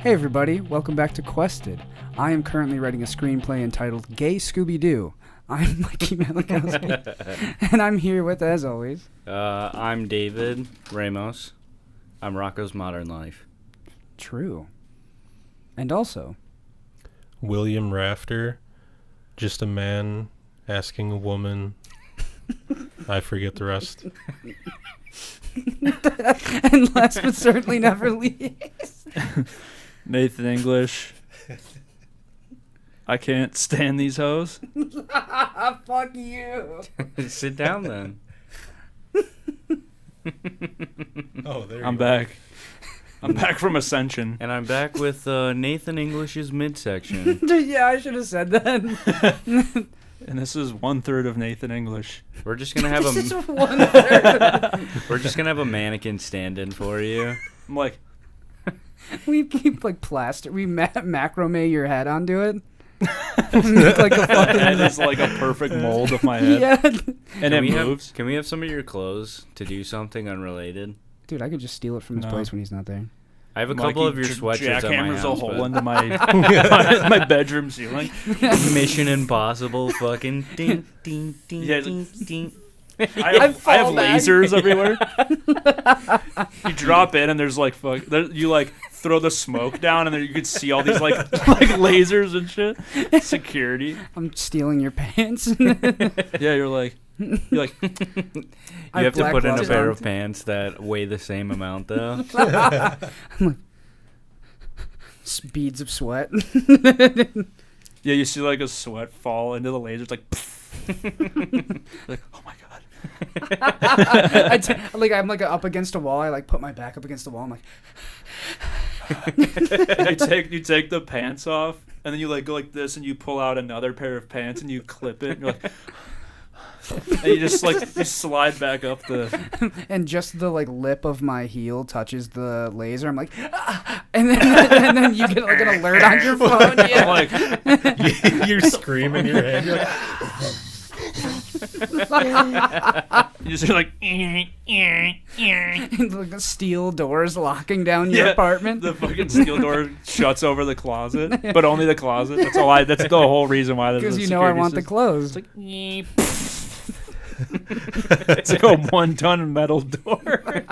Hey everybody, welcome back to Quested. I am currently writing a screenplay entitled Gay Scooby-Doo. I'm Mikey Malikowski, and I'm here with, as always... I'm David Ramos. I'm Rocco's Modern Life. True. And also... William Rafter, just a man asking a woman. I forget the rest. And last but certainly never least... Nathan English. I can't stand these hoes. Fuck you. Sit down then. Oh, there you I'm go. back. I'm back from Ascension. And I'm back with Nathan English's midsection. Yeah, I should have said that. And this is 1/3 of Nathan English. We're just gonna have This is a 1/3. we're just gonna have a mannequin stand-in for you. I'm like, We keep like plaster. We macrame your head onto it. Make, like a fucking and it's like a perfect mold of my head. Yeah. And it Can moves. we have some of your clothes to do something unrelated? Dude, I could just steal it from his No. place when he's not there. I have a couple of your sweatshirts at my jackhammers house. a hole but into my my bedroom ceiling. Mission Impossible, fucking ding ding ding Yeah, ding ding. I have fall back. lasers everywhere. You drop in and there's like you like throw the smoke down and then you can see all these like lasers and shit. Security. I'm stealing your pants. Yeah, you're like. You have to put in a gloves pair on. of pants that weigh the same amount, though. Beads of sweat. Yeah, you see like a sweat fall into the laser. It's like, like, oh my god. I'm like up against a wall. I like put my back up against the wall. I'm like, you take the pants off and then you like go like this and you pull out another pair of pants and you clip it. And you're like, and you just like you slide back up the. and just the like lip of my heel touches the laser. I'm like, ah! and then you get like an alert on your phone. Yeah. Like, You're screaming your head. You're like, you just hear like. And, like the steel doors locking down your Yeah, apartment. The fucking steel door shuts over the closet, but only the closet. That's all. That's the whole reason why. Because you know I want the clothes. It's like a 1-ton metal door,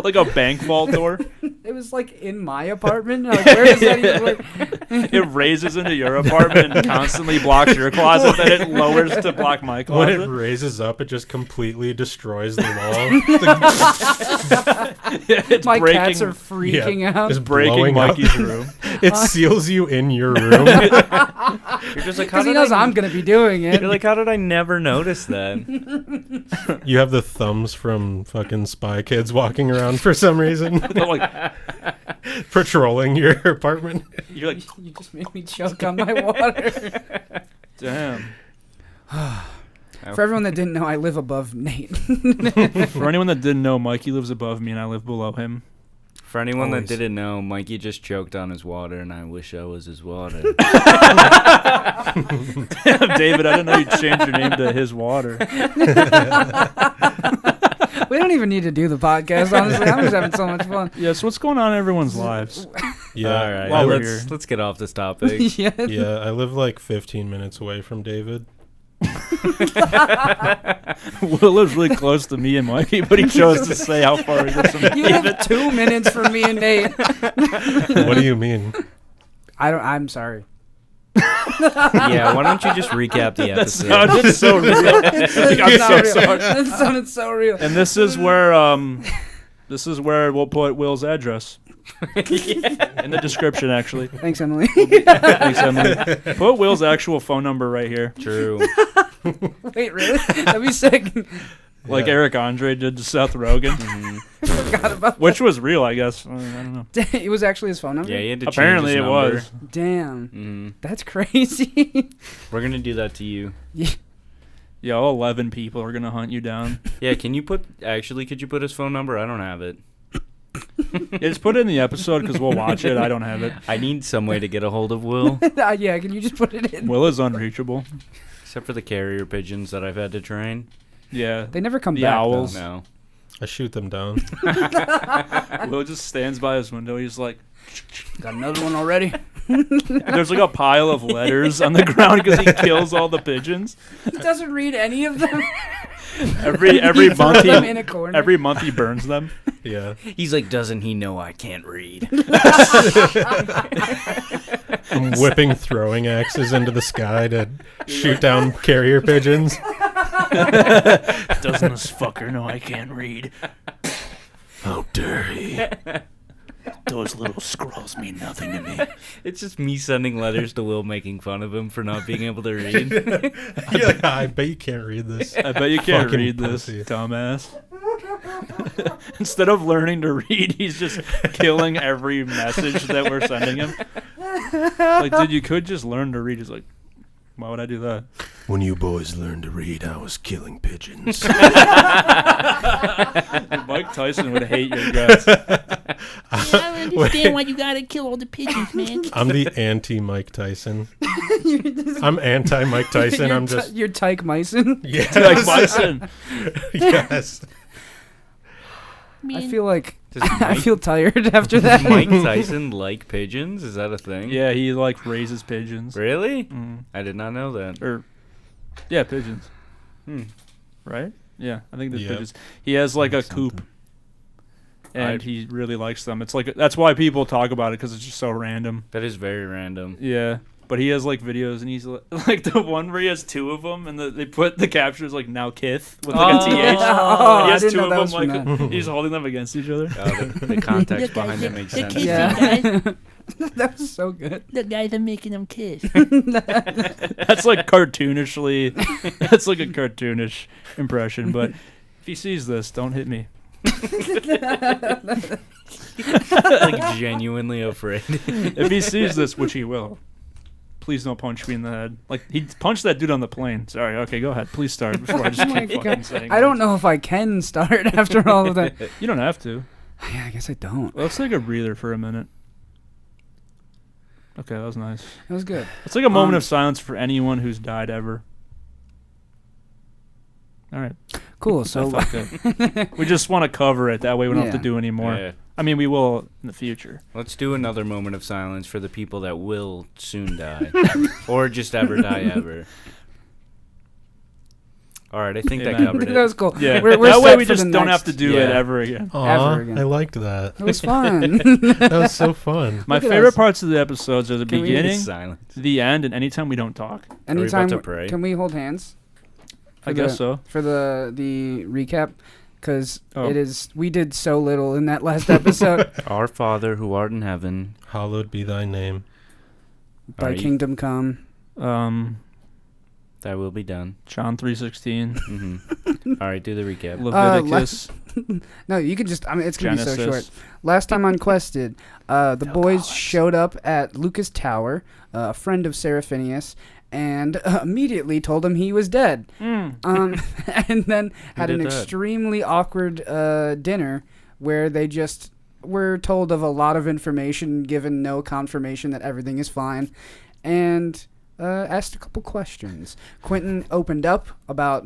like a bank vault door. It was like in my apartment. Like, where is that even? Like, It raises into your apartment and constantly blocks your closet. Then it lowers to block my when it closet. raises up, it just completely destroys the wall. It's my breaking, cats are freaking out. Just breaking blowing up. Mikey's room. It seals you in your room. You're just like, Because he knows I'm going to be doing it. You're like, how did I never notice that? You have the thumbs from fucking Spy Kids walking around for some reason, But like, patrolling your apartment. you're like, You just made me choke on my water. damn. For everyone that didn't know, I live above Nate. For anyone that didn't know, Mikey lives above me and I live below him. For anyone Always. that didn't know, Mikey just choked on his water, and I wish I was his water. David, I didn't know you'd change your name to His Water. We don't even need to do the podcast, honestly. I'm just having so much fun. Yeah, so what's going on in everyone's lives? Yeah, All right, While we're let's get off this topic. Yeah. yeah. I live like 15 minutes away from David. Will lives really close to me and Mikey, but he chose to say how far he lives from You David. live 2 minutes from me and Nate. What do you mean? I'm sorry. Yeah, why don't you just recap the That episode? sounded so real. Like, I'm It's not so real. sorry. That sounded so real. And this is where we'll put Will's address in the description. Actually, Thanks, Emily. thanks, Emily. Put Will's actual phone number right here, True. Wait, really? That'd be sick. like Yeah. Eric Andre did to Seth Rogen, Forgot about which was real, I guess. I don't know. that. It was actually his phone number? Yeah, he had to Apparently, change it his number. was. Damn. Mhm. That's crazy. We're gonna do that to you. Yeah, all 11 people are gonna hunt you down. Yeah, could you put his phone number? I don't have it. Yeah, just put it in the episode because we'll watch it. I don't have it. I need some way to get a hold of Will, Yeah, can you just put it in? Will is unreachable. except for the carrier pigeons that I've had to train. Yeah. They never come The back. owls. Though. No. I shoot them down. Will just stands by his window. He's like, Got another one already? There's like a pile of letters on the ground because he kills all the pigeons. He doesn't read any of them. Every Throws month them in a corner. every month he burns them. Yeah. He's like, doesn't he know I can't read? I'm whipping throwing axes into the sky to shoot down carrier pigeons. Doesn't this fucker know I can't read? How dare he? Those little scrolls mean nothing to me. It's just me sending letters to Will making fun of him for not being able to read. You're like, I bet you can't read this. I bet you can't Fucking read this, pussy. dumbass. Instead of learning to read, he's just killing every message that we're sending him. Like, dude, you could just learn to read. He's like, why would I do that? When you boys learned to read, I was killing pigeons. Mike Tyson would hate your guts. I don't understand why you gotta kill all the pigeons, man. I'm the anti-Mike Tyson. I'm anti-Mike Tyson. I'm just... You're Tyke Myson. Yes. Like Tyson. Yes. I feel like Does I feel tired after that. Mike Tyson like pigeons? Is that a thing? Yeah, he like raises pigeons. Really? Mm. I did not know that. Or, yeah, pigeons. Hmm. Right? Yeah, I think there's Yep. pigeons. He has like a Something. coop, and he really likes them. It's like that's why people talk about it because it's just so random. That is very random. Yeah, but he has like videos, and he's like the one where he has two of them, and they put the captions like "now Kith" with like a th. Oh, And he I has didn't two know of that them was from like that. he's holding them against each other. The context Look, behind guys, it makes they're sense. kissing, Yeah. guys. That was so good. The guys are making them kiss. That's like cartoonishly. That's like a cartoonish impression. But if he sees this, don't hit me. Like genuinely afraid. If he sees this, which he will, please don't punch me in the head. Like he punched that dude on the plane. Sorry. Okay, go ahead. Please start before I just Oh my keep fucking God. saying. I don't words. know if I can start after all of that. You don't have to. Yeah, I guess I don't. Let's take a breather for a minute. Okay, that was nice. It was good. Let's take a moment Um, of silence for anyone who's died ever. All right. Cool. So Fuck it. We just want to cover it. That way we don't have Yeah. to do any more. Yeah. I mean, we will in the future. Let's do another moment of silence for the people that will soon die. Or just ever die ever. All right, I think that Amen. covered that it. was cool. Yeah. We're that way set we for just the don't next- have to do Yeah. it ever again. Aw, Ever again. I liked that. It was fun. That was so fun. My Look at favorite us. parts of the episodes are the Can we- beginning, Silence. the end, and anytime we don't talk. Anytime. to pray? Can we hold hands? I For guess the- so. For the recap, because Oh. we did so little in that last episode. Our Father who art in heaven. Hallowed be thy name. Thy Alright. kingdom come. Thy will be done. John 3:16, Hmm. All right, do the recap. Leviticus. No, you can just. I mean, it's gonna be so Genesis. short. Last time on Quested, the boys showed up at Lucas Tower, a friend of Seraphinius, and immediately told him he was dead. And then had an did that? extremely awkward dinner where they just were told of a lot of information, given no confirmation that everything is fine, and asked a couple questions. Quentin opened up about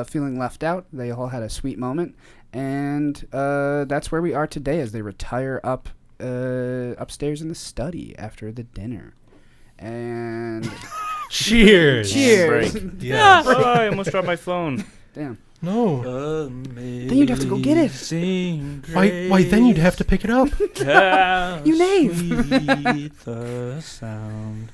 feeling left out. They all had a sweet moment, and that's where we are today as they retire up upstairs in the study after the dinner. And Cheers. cheers. Break. Yeah. Oh, I almost dropped my phone. Damn. No. Then you'd have to go get it. Why then you'd have to pick it up. You knave. The sound.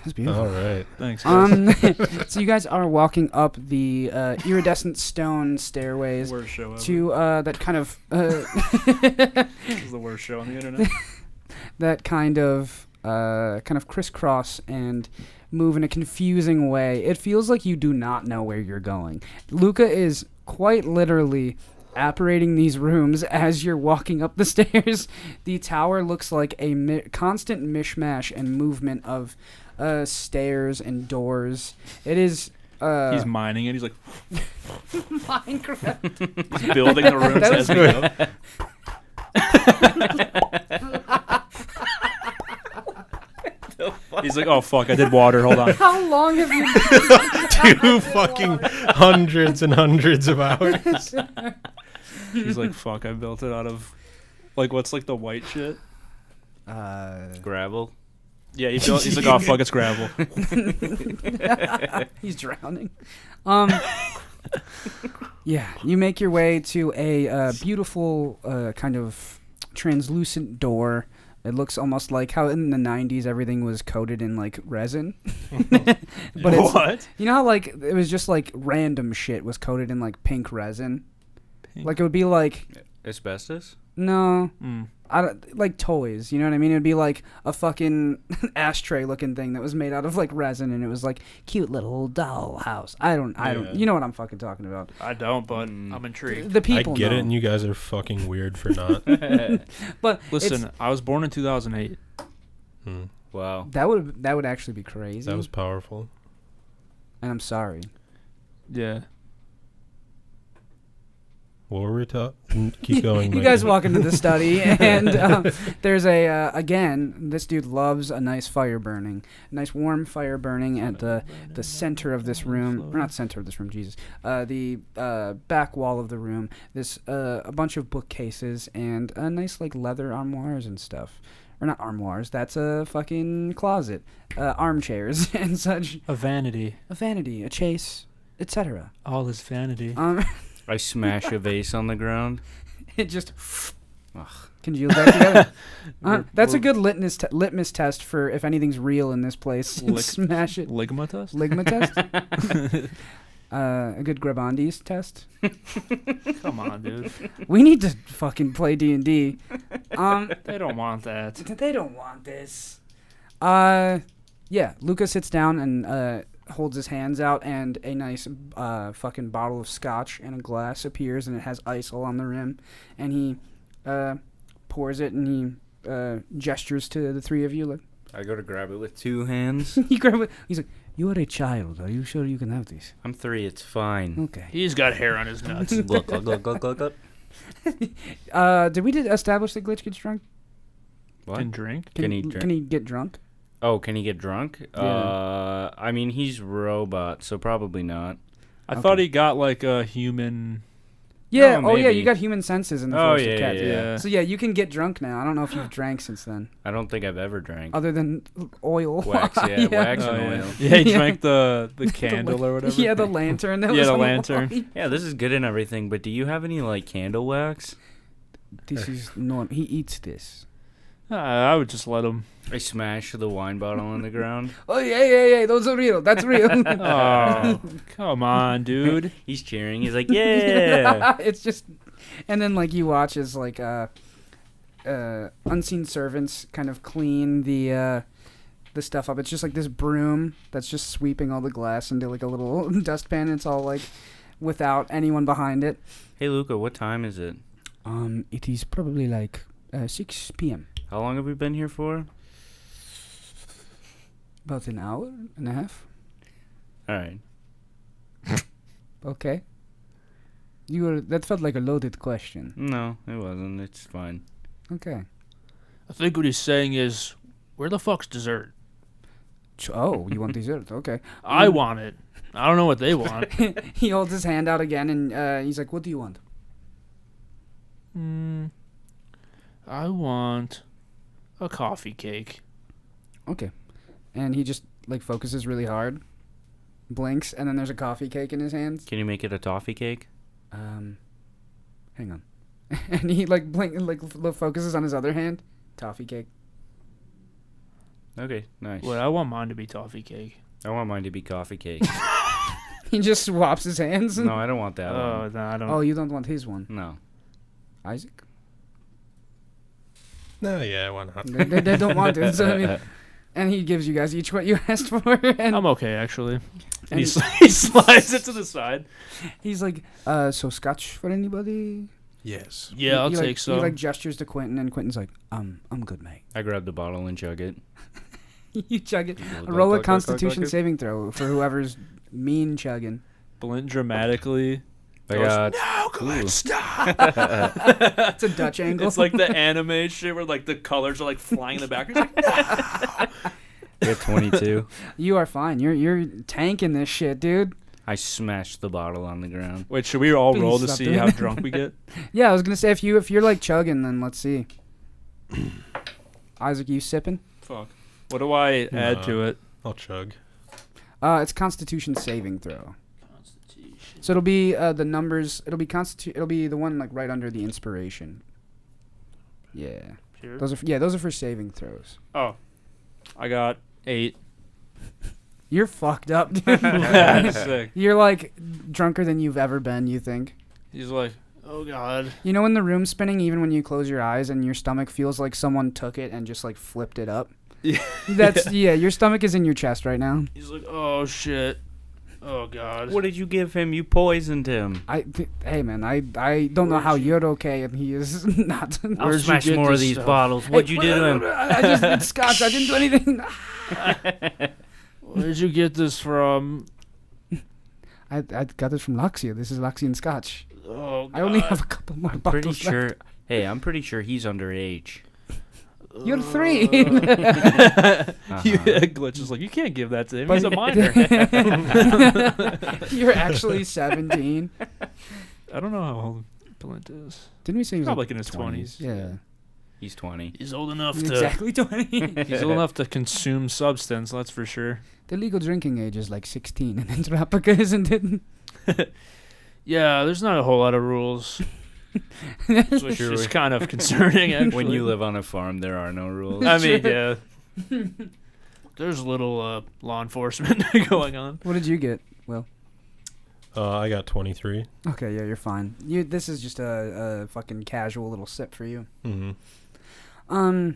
That's beautiful. All right. Thanks, guys. So you guys are walking up the iridescent stone stairways Worst show ever. to that kind of This is the worst show on the internet. that kind of crisscross and move in a confusing way. It feels like you do not know where you're going. Luca is quite literally apparating these rooms as you're walking up the stairs. The tower looks like a constant mishmash and movement of stairs and doors. It is He's mining it. He's like Minecraft. he's building the rooms That as was we go. He's like, oh fuck, I did water. Hold on. How long have you 2 fucking hundreds and hundreds of hours. He's like, fuck, I built it out of like what's like the white shit? Gravel. Yeah, he's like, oh fuck, it's gravel. He's drowning. Yeah, you make your way to a beautiful kind of translucent door. It looks almost like how in the 90s everything was coated in like resin. But it's, What? you know how like it was just like random shit was coated in like pink resin? Like it would be like Asbestos? no, Mm. like toys, you know what I mean? It'd be like a fucking ashtray looking thing that was made out of like resin, and it was like cute little doll house. I don't, Yeah. you know what I'm fucking talking about. I don't, but I'm intrigued. The I people get know. it, and you guys are fucking weird for not. But Listen, I was born in 2008. Hmm. Wow. that would actually be crazy. That was powerful. and I'm sorry. Yeah. What were we talking? Keep going. You Mike. guys walk into the study, and there's again, this dude loves a nice fire burning, a nice warm fire burning at the center of this room, or not center of this room, Jesus, the back wall of the room. There's a bunch of bookcases and a nice like leather armoires and stuff. Or not armoires, that's a fucking closet. Armchairs and such. A vanity. A vanity, a chase, etc. All is vanity. I smash a vase on the ground. It just Ugh. congeals back together. That's a good litmus test for if anything's real in this place. Smash it. Ligma test? Ligma test? A good Grabandis test? Come on, dude. We need to fucking play D&D. They don't want that. They don't want this. Yeah, Luca sits down and holds his hands out, and a nice fucking bottle of scotch and a glass appears, and it has ice all on the rim, and he pours it, and he gestures to the three of you. Like, I go to grab it with 2 hands. he grab it. He's like, "You are a child. Are you sure you can have this?" I'm 3. It's fine. Okay. He's got hair on his nuts. Look, look, look, look, look, look. Did we establish that Glitch gets drunk? What? Can drink? Can he drink? Can he get drunk? Oh, can he get drunk? Yeah. I mean, he's robot, so probably not. I Okay. thought he got like a human. Yeah. Oh, Oh, yeah. maybe. You got human senses in the Oh, Force of yeah, Cats. yeah, yeah. So yeah, you can get drunk now. I don't know if you've drank since then, I don't think I've ever drank. other than oil. Wax, yeah, wax Oh, and yeah. oil. Yeah, he Yeah. drank the candle or whatever. Yeah, the lantern. That Yeah, was the on lantern. wall. Yeah, this is good and everything, but do you have any, like, candle wax? This is normal. He eats this. I would just let him. I smash the wine bottle on the ground. Oh yeah. Those are real. That's real. Oh, come on, dude. He's cheering. He's like, yeah. It's just, and then like you watch as like unseen servants kind of clean the stuff up. It's just like this broom that's just sweeping all the glass into like a little dustpan. It's all like without anyone behind it. Hey, Luca, what time is it? It is probably like 6 p.m. How long have we been here for? About an hour and a half. All right. Okay. That felt like a loaded question. No, it wasn't. It's fine. Okay. I think what he's saying is, where the fuck's dessert? Oh, you want dessert? Okay. I want it. I don't know what they want. He holds his hand out again, and he's like, "What do you want?" I want a coffee cake. Okay. And he just like focuses really hard, blinks, and then there's a coffee cake in his hands. Can you make it a toffee cake? Hang on. And he like focuses on his other hand. Toffee cake. Okay, nice. Wait, I want mine to be toffee cake. I want mine to be coffee cake. He just swaps his hands. No, I don't want that Oh, one. no, I don't. Oh, you don't want his one, No. Isaac? No, yeah, why not? They don't want it. So, I mean, and he gives you guys each what you asked for, and I'm okay, actually. And And he slides it to the side. he's like, "So scotch for anybody?" Yes. Yeah, I'll He, take like, some. He like gestures to Quentin, and Quentin's like, I'm good, mate." I grab the bottle and chug it. You chug it. Glug, Roll a glug, glug, Constitution glug, glug. saving throw for whoever's mean chugging. Blink dramatically. I got... No, Glenn, Ooh. stop! It's a Dutch angle. It's like the anime shit where like the colors are like flying in the back. He's like, I got 22. You are fine. You're tanking this shit, dude. I smashed the bottle on the ground. wait, should we all Please roll to stop see doing how that. drunk we get? Yeah, I was gonna say if you're like chugging, then let's see. Isaac, you sipping? Fuck. What do I add to it? I'll chug. It's Constitution saving throw. So it'll be the numbers. It'll be the one like right under the inspiration. Yeah. Sure. Those are for saving throws. Oh, I got 8. You're fucked up, dude. Sick. You're like drunker than you've ever been. You think? He's like, oh god. You know when the room's spinning, even when you close your eyes and your stomach feels like someone took it and just like flipped it up. Yeah. Your stomach is in your chest right now. He's like, oh shit. Oh god. What did you give him? You poisoned him. Hey man, I don't know how you're okay and he is not. I'll smash more of these bottles. What'd you do to him? I just did scotch. I didn't do anything. Where'd you get this from? I got this from Luxia. This is Luxian scotch. Oh god. I only have a couple more bottles Pretty sure. left. Hey, I'm pretty sure he's underage. You're 3. Glitch is like, you can't give that to him. He's a minor. You're actually 17. I don't know how old Blint is. Didn't we say he was Probably like in his 20s. Yeah. He's 20. He's old enough He's to. exactly 20. He's old enough to consume substance. That's for sure. The legal drinking age is like 16 in Anthropica, isn't it? Yeah, there's not a whole lot of rules. Which is kind of concerning, actually. When you live on a farm, there are no rules. I mean, yeah. There's a little law enforcement going on. What did you get, Will? I got 23. Okay, yeah, you're fine. This is just a fucking casual little sip for you. Mm-hmm.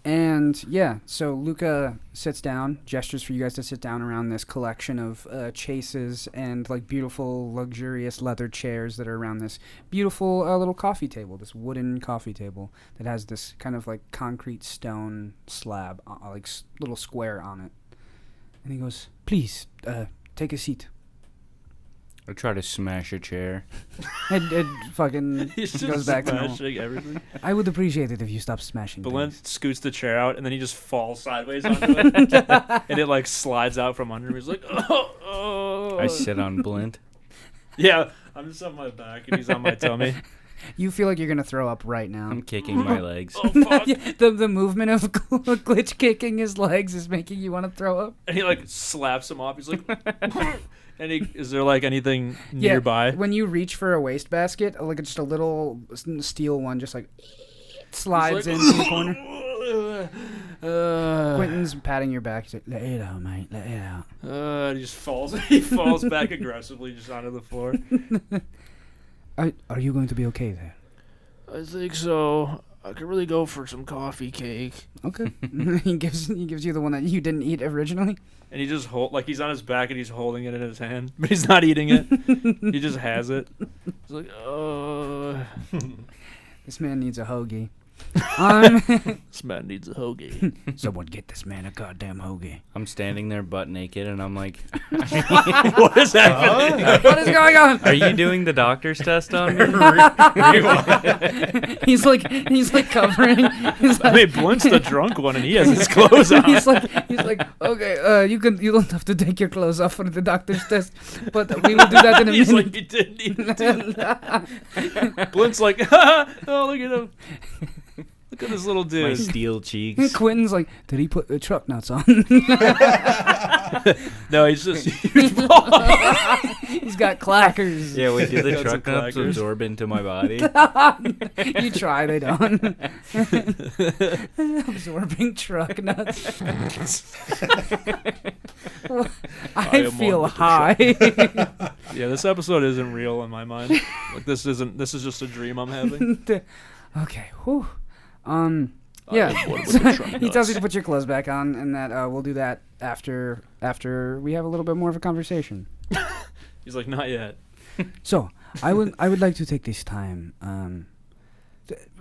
And yeah, so Luca sits down, gestures for you guys to sit down around this collection of chases and like beautiful, luxurious leather chairs that are around this beautiful little coffee table, this wooden coffee table that has this kind of like concrete stone slab, little square on it. And he goes, "Please, take a seat." I try to smash a chair. It fucking He's just goes back to normal. smashing everything. I would appreciate it if you stopped smashing Blint things. scoots the chair out, and then he just falls sideways onto it. And it, like, slides out from under him. He's like, oh. I sit on Blint. Yeah, I'm just on my back, and he's on my tummy. You feel like you're gonna throw up right now. I'm kicking my legs. Oh, fuck. Yeah, the movement of Glitch kicking his legs is making you want to throw up. And he, like, slaps him off. He's like... And is there, like, anything nearby? Yeah, when you reach for a wastebasket, like just a little steel one just like slides like, into the corner. Quentin's patting your back. He's like, "Let it out, mate. Let it out." And he just falls. He falls back aggressively just onto the floor. Are you going to be okay there? I think so. I could really go for some coffee cake. Okay. he gives you the one that you didn't eat originally. And he just he's on his back and he's holding it in his hand, but he's not eating it. He just has it. He's like, oh. This man needs a hoagie. This man needs a hoagie. Someone get this man a goddamn hoagie. I'm standing there butt naked, and I'm like, What is happening? What is going on? "Are you doing the doctor's test on me?" he's like covering. I mean, Blint's the drunk one, and he has his clothes on. he's like, okay, you don't have to take your clothes off for the doctor's test, but we will do that in a He's minute. like, he didn't even do that. Blint's like, oh, look at him. Look at this little My dude. steel cheeks. Quentin's like, did he put the truck nuts on? No, he's just. He's got clackers. Yeah, wait, do the Got some truck nuts clackers. absorb into my body? You try, they don't. Absorbing truck nuts. I am feel one with the high. Yeah, this episode isn't real in my mind. Like this is just a dream I'm having. Okay. Whew. I Yeah. am one with the truck He tells you nuts. to put your clothes back on, and that we'll do that after we have a little bit more of a conversation. He's like, not yet. So I would like to take this time.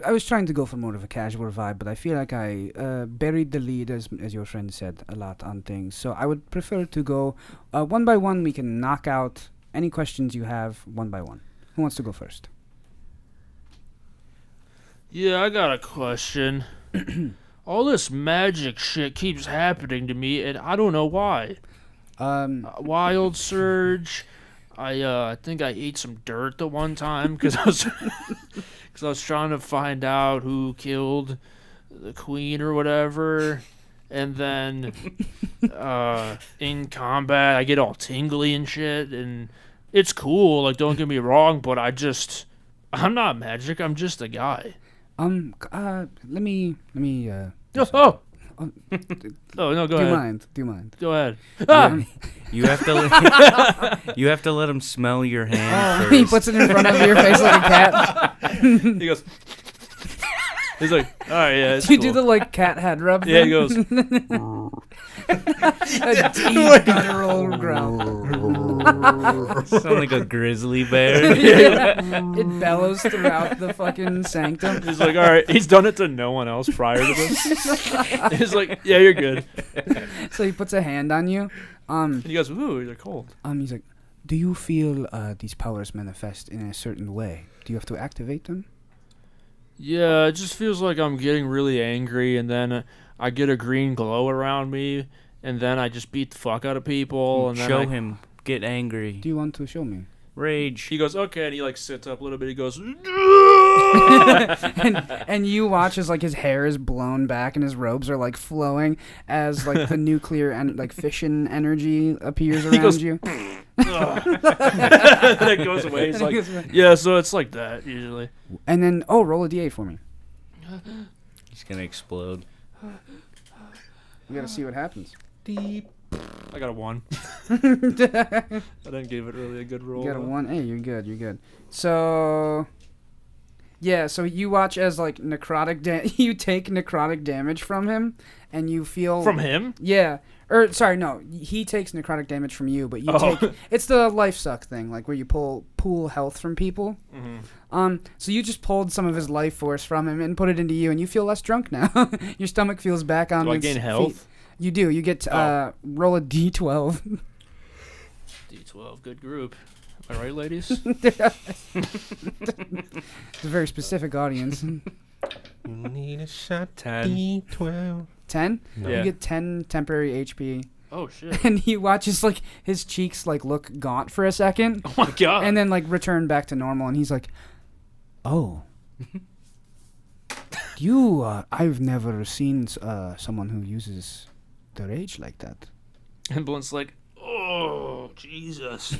I was trying to go for more of a casual vibe, but I feel like I buried the lead, as your friend said, a lot on things. So I would prefer to go one by one. We can knock out any questions you have one by one. Who wants to go first? Yeah, I got a question. All this magic shit keeps happening to me, and I don't know why. Wild surge. I think I ate some dirt the one time because I was trying to find out who killed the queen or whatever, and then in combat I get all tingly and shit, and it's cool. Like, don't get me wrong, but I'm not magic. I'm just a guy. Let me. Oh no, go Do ahead. you mind? Go ahead. You have to you have to let him smell your hand first. He puts it in front of your face like a cat. He goes. He's like, all right, yeah. It's You cool. do the like cat head rub. Yeah, he thing? goes. A deep guttural growl. Sound like a grizzly bear. It bellows throughout the fucking sanctum. He's like, all right. He's done it to no one else prior to this. He's like, yeah, you're good. So he puts a hand on you. And he goes, ooh, you're cold. He's like, do you feel these powers manifest in a certain way? Do you have to activate them? Yeah, it just feels like I'm getting really angry, and then I get a green glow around me, and then I just beat the fuck out of people. And then Show him. Get angry. Do you want to show me? Rage. He goes, okay, and he like sits up a little bit. He goes, and you watch as like his hair is blown back and his robes are like flowing as like the nuclear and like fission energy appears around goes, you. then it goes away. He's like, yeah, so it's like that usually. And then roll a d8 for me. He's gonna explode. We gotta see what happens. I got a 1. I didn't give it really a good roll. You got a 1. Hey, you're good. You're good. So, yeah. So you watch as like you take necrotic damage from him, and you feel From him? Yeah. Or sorry, no. He takes necrotic damage from you, but you take. It's the life suck thing, like where you pool health from people. Mm-hmm. So you just pulled some of his life force from him and put it into you, and you feel less drunk now. Your stomach feels back on. Do I its gain health? feet. You do. You get roll a d12. D12, good group. Am I right, ladies? It's a very specific audience. You need a shot. 10. D12. 10? No. Yeah. You get 10 temporary HP. Oh shit! And he watches like his cheeks like look gaunt for a second, Oh my god! and then like return back to normal. And he's like, "Oh, I've never seen someone who uses the rage like that." And Blunt's like, oh Jesus!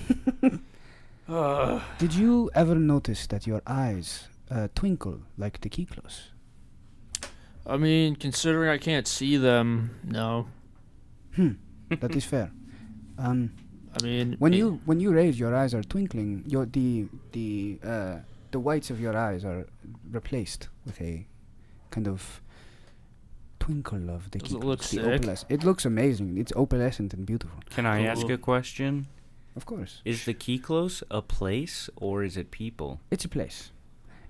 Did you ever notice that your eyes twinkle like the Kiklos? I mean, considering I can't see them, no. That is fair. I mean, When you rage, your eyes are twinkling. The whites of your eyes are replaced with a kind of twinkle of the Does it Kiklos, look the sick? It looks amazing. It's opalescent and beautiful. Can I ask Cool. a question? Of course. Is the Kiklos a place or is it people? It's a place.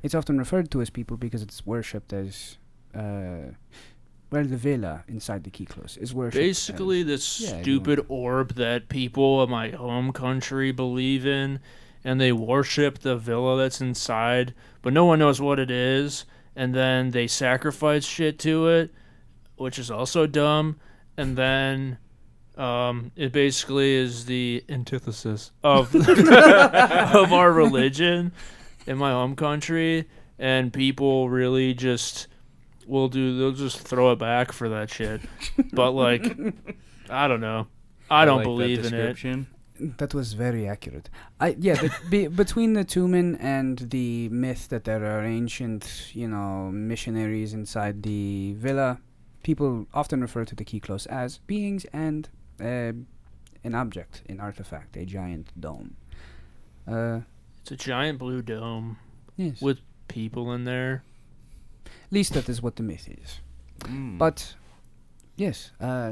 It's often referred to as people because it's worshipped as the villa inside the Kiklos is worshipped. basically this Yeah, stupid orb that people of my home country believe in, and they worship the villa that's inside, but no one knows what it is, and then they sacrifice shit to it, which is also dumb, and then it basically is the antithesis of of our religion in my home country, and people really just they'll just throw it back for that shit. But like, I don't know. I don't like believe that in it. description. That was very accurate. Between the Tumen and the myth that there are ancient, missionaries inside the villa, people often refer to the Kiklos as beings and an object, an artifact, a giant dome. It's a giant blue dome Yes. with people in there. At least that is what the myth is. Mm. But, yes,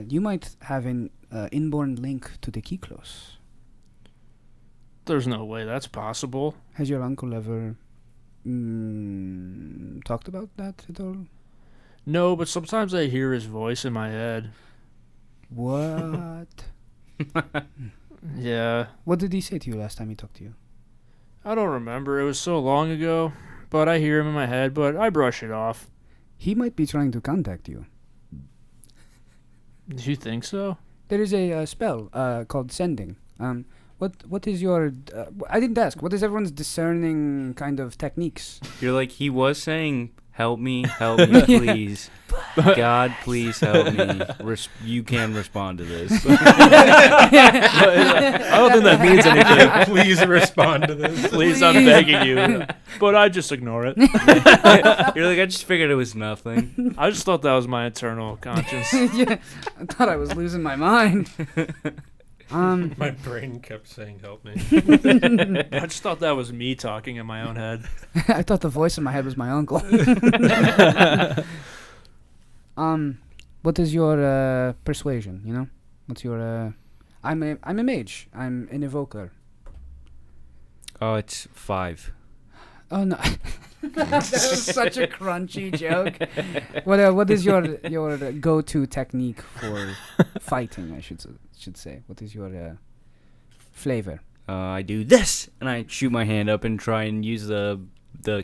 you might have an inborn link to the Kiklos. There's no way that's possible. Has your uncle ever talked about that at all? No, but sometimes I hear his voice in my head. What? Yeah. What did he say to you last time he talked to you? I don't remember. It was so long ago. But I hear him in my head, but I brush it off. He might be trying to contact you. Do you think so? There is a spell called Sending. What is your... I didn't ask. What is everyone's discerning kind of techniques? You're like, he was saying, help me, please. God, please help me. You can respond to this. I don't think that means anything. Please respond to this. Please, I'm begging you. But I just ignore it. You're like, I just figured it was nothing. I just thought that was my eternal conscience. Yeah, I thought I was losing my mind. My brain kept saying, "Help me." I just thought that was me talking in my own head. I thought the voice in my head was my uncle. What is your persuasion? You know, what's your? I'm a mage. I'm an evoker. Oh, it's 5. Oh no, that was such a crunchy joke. What is your go-to technique for fighting? I should say. What is your flavor? I do this, and I shoot my hand up and try and use the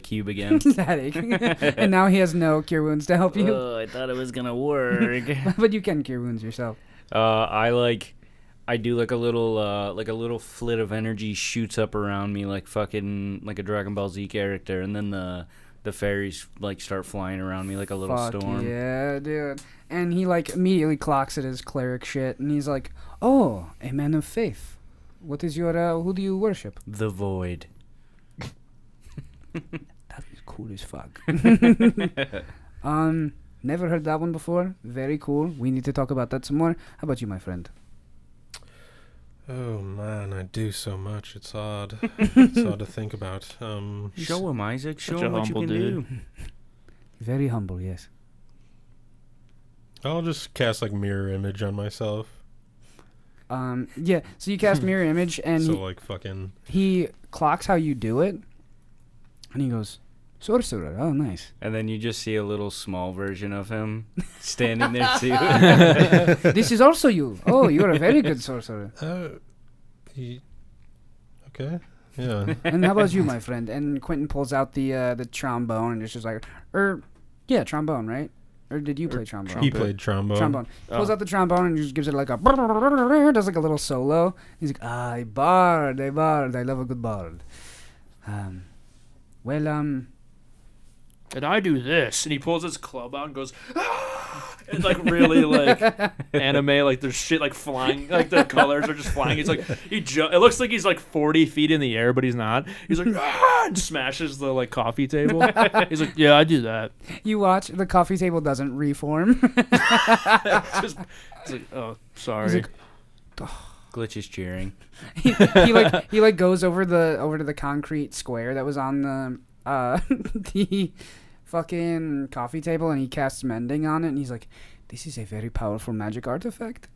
cube again. Headache. And now he has no cure wounds to help you. Oh, I thought it was gonna work. But you can cure wounds yourself. I do like a little flit of energy shoots up around me like fucking like a Dragon Ball Z character, and then the fairies like start flying around me like a little storm. Yeah, dude. And he like immediately clocks at his cleric shit, and he's like, "Oh, a man of faith. What is your who do you worship?" The void. That is cool as fuck. Never heard that one before. Very cool. We need to talk about that some more. How about you, my friend? Oh man, I do so much. It's hard. It's hard to think about. Show him, Isaac. Show Such a him what you humble can dude. do. Very humble, yes. I'll just cast like mirror image on myself. Yeah. So you cast mirror image, and So like fucking. he clocks how you do it, and he goes, "Sorcerer. Oh, nice." And then you just see a little small version of him standing there too. This is also you. Oh, you're a very good sorcerer. Okay. Yeah. And how about you, my friend? And Quentin pulls out the trombone, and it's just like, yeah, trombone, right? Or did you play trombone? He played trombone. Trombone. Pulls Oh. out the trombone and just gives it like a does like a little solo. He's like, a bard. I love a good bard. And I do this, and he pulls his club out and goes, ah! And like really like anime, like there's shit like flying, like the colors are just flying. He's like it looks like he's like 40 feet in the air, but he's not. He's like ah! And smashes the like coffee table. He's like, yeah, I do that. You watch, the coffee table doesn't reform. It's like, oh, sorry. He's like, Glitch is cheering. he like goes over to the concrete square that was on the the fucking coffee table, and he casts mending on it, and he's like, "This is a very powerful magic artifact.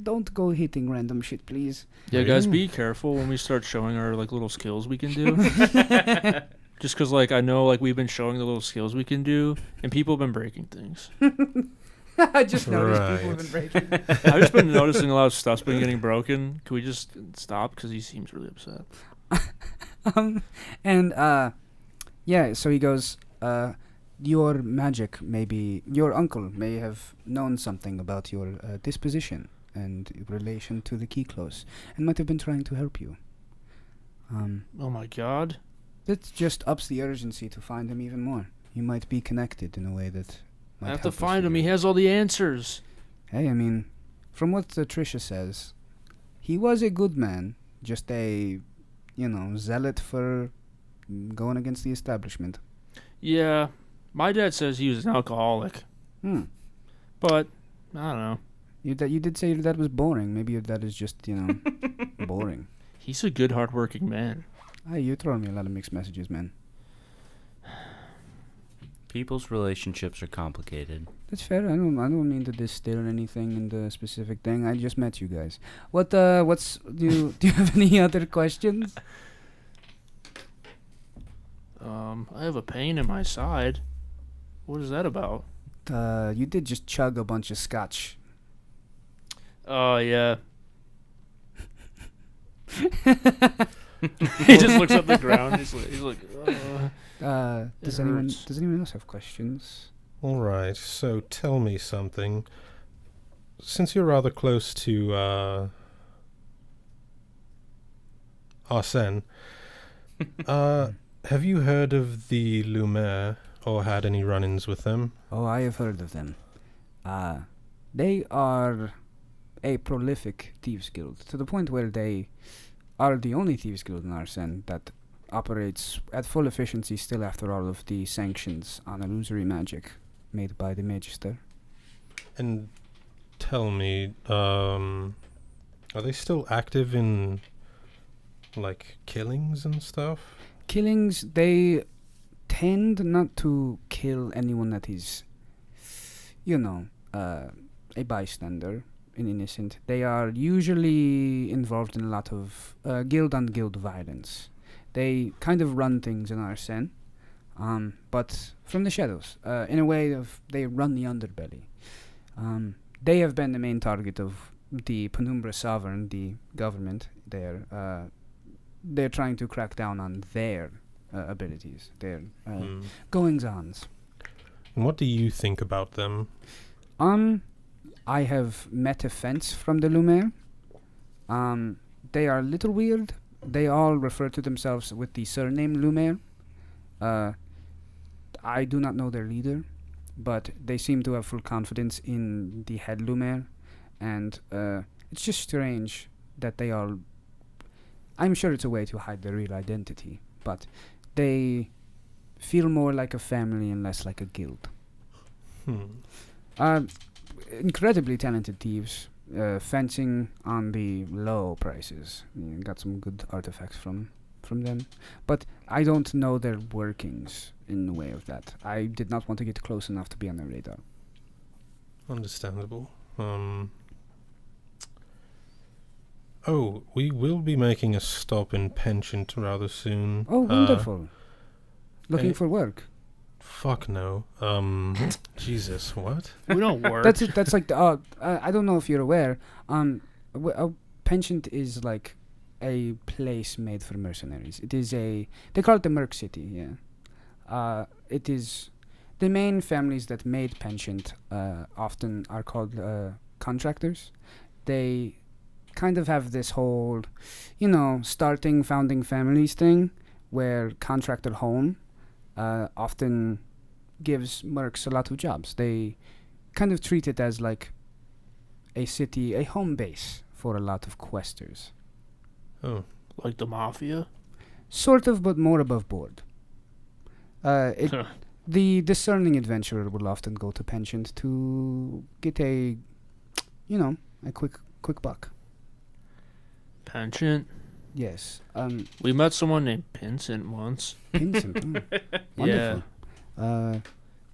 Don't go hitting random shit, please." Yeah, guys, be careful when we start showing our like little skills we can do. Just because like I know like we've been showing the little skills we can do, and people have been breaking things. I just noticed Right. people have been breaking. I've just been noticing a lot of stuff's been getting broken. Can we just stop? Because he seems really upset. Yeah, so he goes, your magic your uncle may have known something about your disposition and relation to the key close, and might have been trying to help you. Oh my god. That just ups the urgency to find him even more. You might be connected in a way that might I have to help us find him. here. He has all the answers. Hey, I mean, from what Tricia says, he was a good man, just a, zealot for going against the establishment. Yeah, my dad says he was an alcoholic, but I don't know. You did say your dad was boring. Maybe your dad is just, boring. He's a good, hardworking man. Hey, you're throwing me a lot of mixed messages, man. People's relationships are complicated. That's fair. I don't mean to distill anything in the specific thing. I just met you guys. Do you have any other questions? I have a pain in my side. What is that about? You did just chug a bunch of scotch. Oh, yeah. He just looks at the ground. He's like Does It anyone hurts. else have questions? All right. So tell me something. Since you're rather close to Arsène, have you heard of the Lumière or had any run-ins with them? Oh, I have heard of them. They are a prolific thieves guild, to the point where they are the only thieves guild in Arsene that operates at full efficiency still after all of the sanctions on illusory magic made by the Magister. And tell me, are they still active in, like, killings and stuff? Killings, they tend not to kill anyone that is, a bystander, an innocent. They are usually involved in a lot of guild-on-guild violence. They kind of run things in Arsene, but from the shadows. In a way, they run the underbelly. They have been the main target of the Penumbra Sovereign, the government. They're trying to crack down on their abilities, their goings-ons. And what do you think about them? I have met a fence from the Lumiere. They are a little weird. They all refer to themselves with the surname Lumiere. I do not know their leader, but they seem to have full confidence in the head Lumiere, and it's just strange that they all... I'm sure it's a way to hide their real identity, but they feel more like a family and less like a guild. Incredibly talented thieves, fencing on the low prices. Got some good artifacts from them, but I don't know their workings in the way of that. I did not want to get close enough to be on their radar. Understandable. Oh, we will be making a stop in Penchant rather soon. Oh, wonderful. Looking for work. Fuck no. Jesus, what? We don't work. That's like the, I don't know if you're aware. Penchant is like a place made for mercenaries. It is they call it the Merc City. Yeah. It is the main families that made Penchant. Often are called contractors. They kind of have this whole, founding families thing, where contractor home often gives mercs a lot of jobs. They kind of treat it as like a city, a home base for a lot of questers. Oh. Like the Mafia? Sort of, but more above board. The discerning adventurer will often go to Penchant to get a quick buck. Penchant? Yes. We met someone named Pinsent once. Pinsent. Wonderful. Yeah.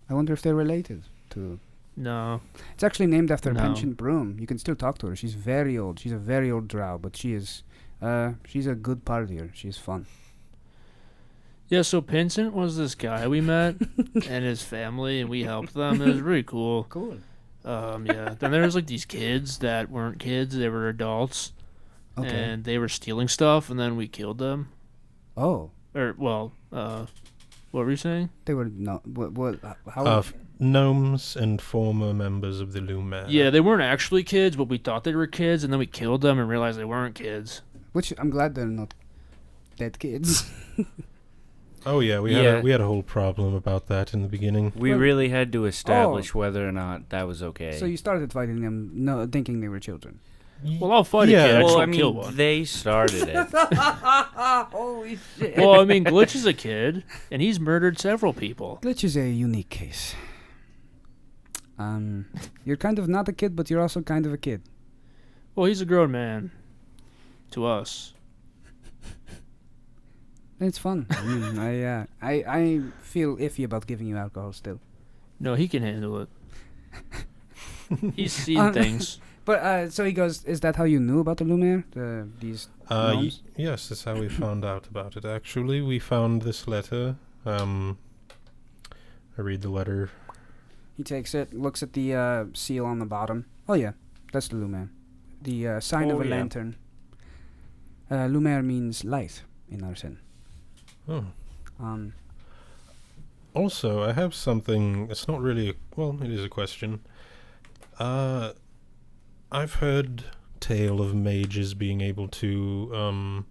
I wonder if they're related to... No. It's actually named after No. Penchant Broom. You can still talk to her. She's very old. She's a very old drow, but she's a good partier. She's fun. Yeah, so Pinsent was this guy we met and his family, and we helped them. It was really cool. Cool. Yeah. Then there was like these kids that weren't kids. They were adults. Okay. And they were stealing stuff, and then we killed them. Oh. What were you saying? They were not... How... Gnomes and former members of the Lumiere. Yeah, they weren't actually kids, but we thought they were kids, and then we killed them and realized they weren't kids. Which I'm glad they're not dead kids. Oh yeah, we had a whole problem about that in the beginning. We really had to establish whether or not that was okay. So you started fighting them, thinking they were children. Well, I'll fight a kid. well, I kill one. they started it. Holy shit. Well, I mean, Glitch is a kid, and he's murdered several people. Glitch is a unique case. You're kind of not a kid, but you're also kind of a kid. Well, he's a grown man. To us. It's fun. I mean, I feel iffy about giving you alcohol still. No, he can handle it. He's seen things. But so he goes, is that how you knew about the Lumiere? These gnomes? Yes, that's how we found out about it. Actually, we found this letter. I read the letter. He takes it, looks at the seal on the bottom. Oh yeah, that's the Lumiere. The sign of a lantern. Lumiere means light in Arsene. Oh. Also, I have something. It's not really. It is a question. I've heard tale of mages being able to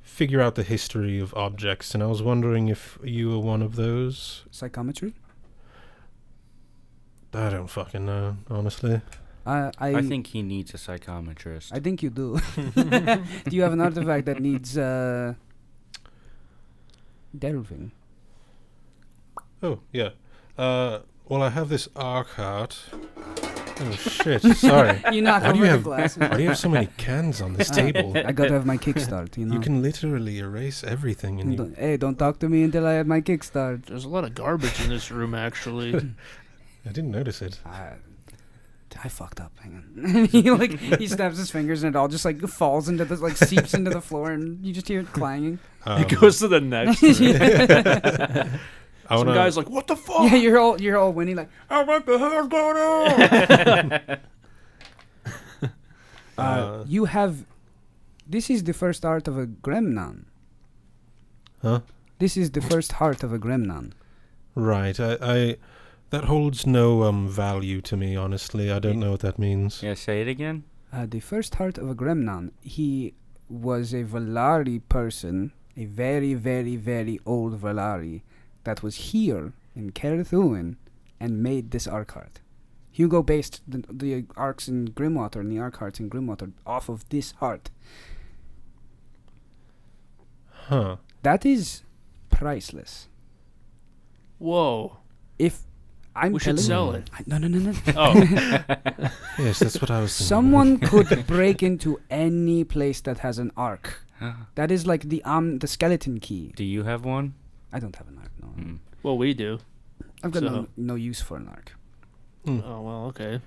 figure out the history of objects, and I was wondering if you were one of those. Psychometry? I don't fucking know, honestly. I think he needs a psychometrist. I think you do. Do you have an artifact that needs delving? Oh, yeah. Well, I have this arc heart. Oh, shit, sorry. You knock Why do over you the have- glasses. Why do you have so many cans on this table? I gotta have my kickstart, you know. You can literally erase everything in you. Hey, don't talk to me until I have my kickstart. There's a lot of garbage in this room, actually. I didn't notice it. I fucked up. Hang on. he snaps his fingers and it all just like falls into the seeps into the floor and you just hear it clanging. It goes to the next room. Some guy's like, what the fuck? Yeah, you're all winning like, oh, what the hell's going on? You have. This is the first art of a gremlin. Huh? This is the first heart of a gremlin. Right. I that holds no value to me, honestly. I don't know what that means. Yeah, say it again. The first heart of a gremlin. He was a Valari person, a very, very, very old Valari that was here in Caerthuin and made this arc heart. Hugo based the arcs in Grimwater and the arc hearts in Grimwater off of this heart. Huh. That is priceless. Whoa. If I'm We should telling sell you, it. No. Oh. Yes, that's what I was thinking. Someone could break into any place that has an arc. That is like the skeleton key. Do you have one? I don't have an arc. No, Well, we do. I've got So- no use for an arc. Oh, well, okay.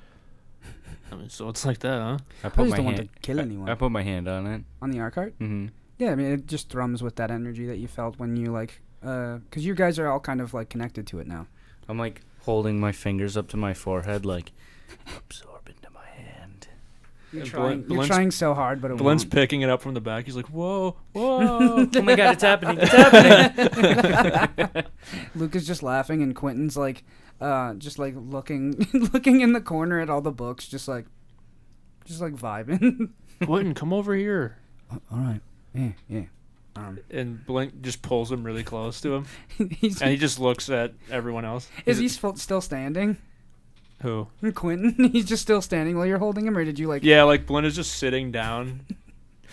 I mean, so it's like that, huh? I I put just my don't want hand. to kill anyone. I put my hand on it. On the arc heart? Mm-hmm. Yeah, I mean, it just thrums with that energy that you felt when you, like, because you guys are all kind of, like, connected to it now. I'm like holding my fingers up to my forehead, like absorb into my hand. You're And trying, Blint's- trying so hard, but it Blint's won't. picking it up from the back. He's like, whoa, whoa. Oh my god, it's happening! It's happening! Luke is just laughing, and Quentin's, like, just, like, looking looking in the corner at all the books, just, like vibing. Quentin, come over here. All right. Yeah. And Blink just pulls him really close to him. He's, And he just looks at everyone else. is he still standing? Who? Quentin? He's just still standing while you're holding him, or did you, like... Yeah, like Blint is just sitting down.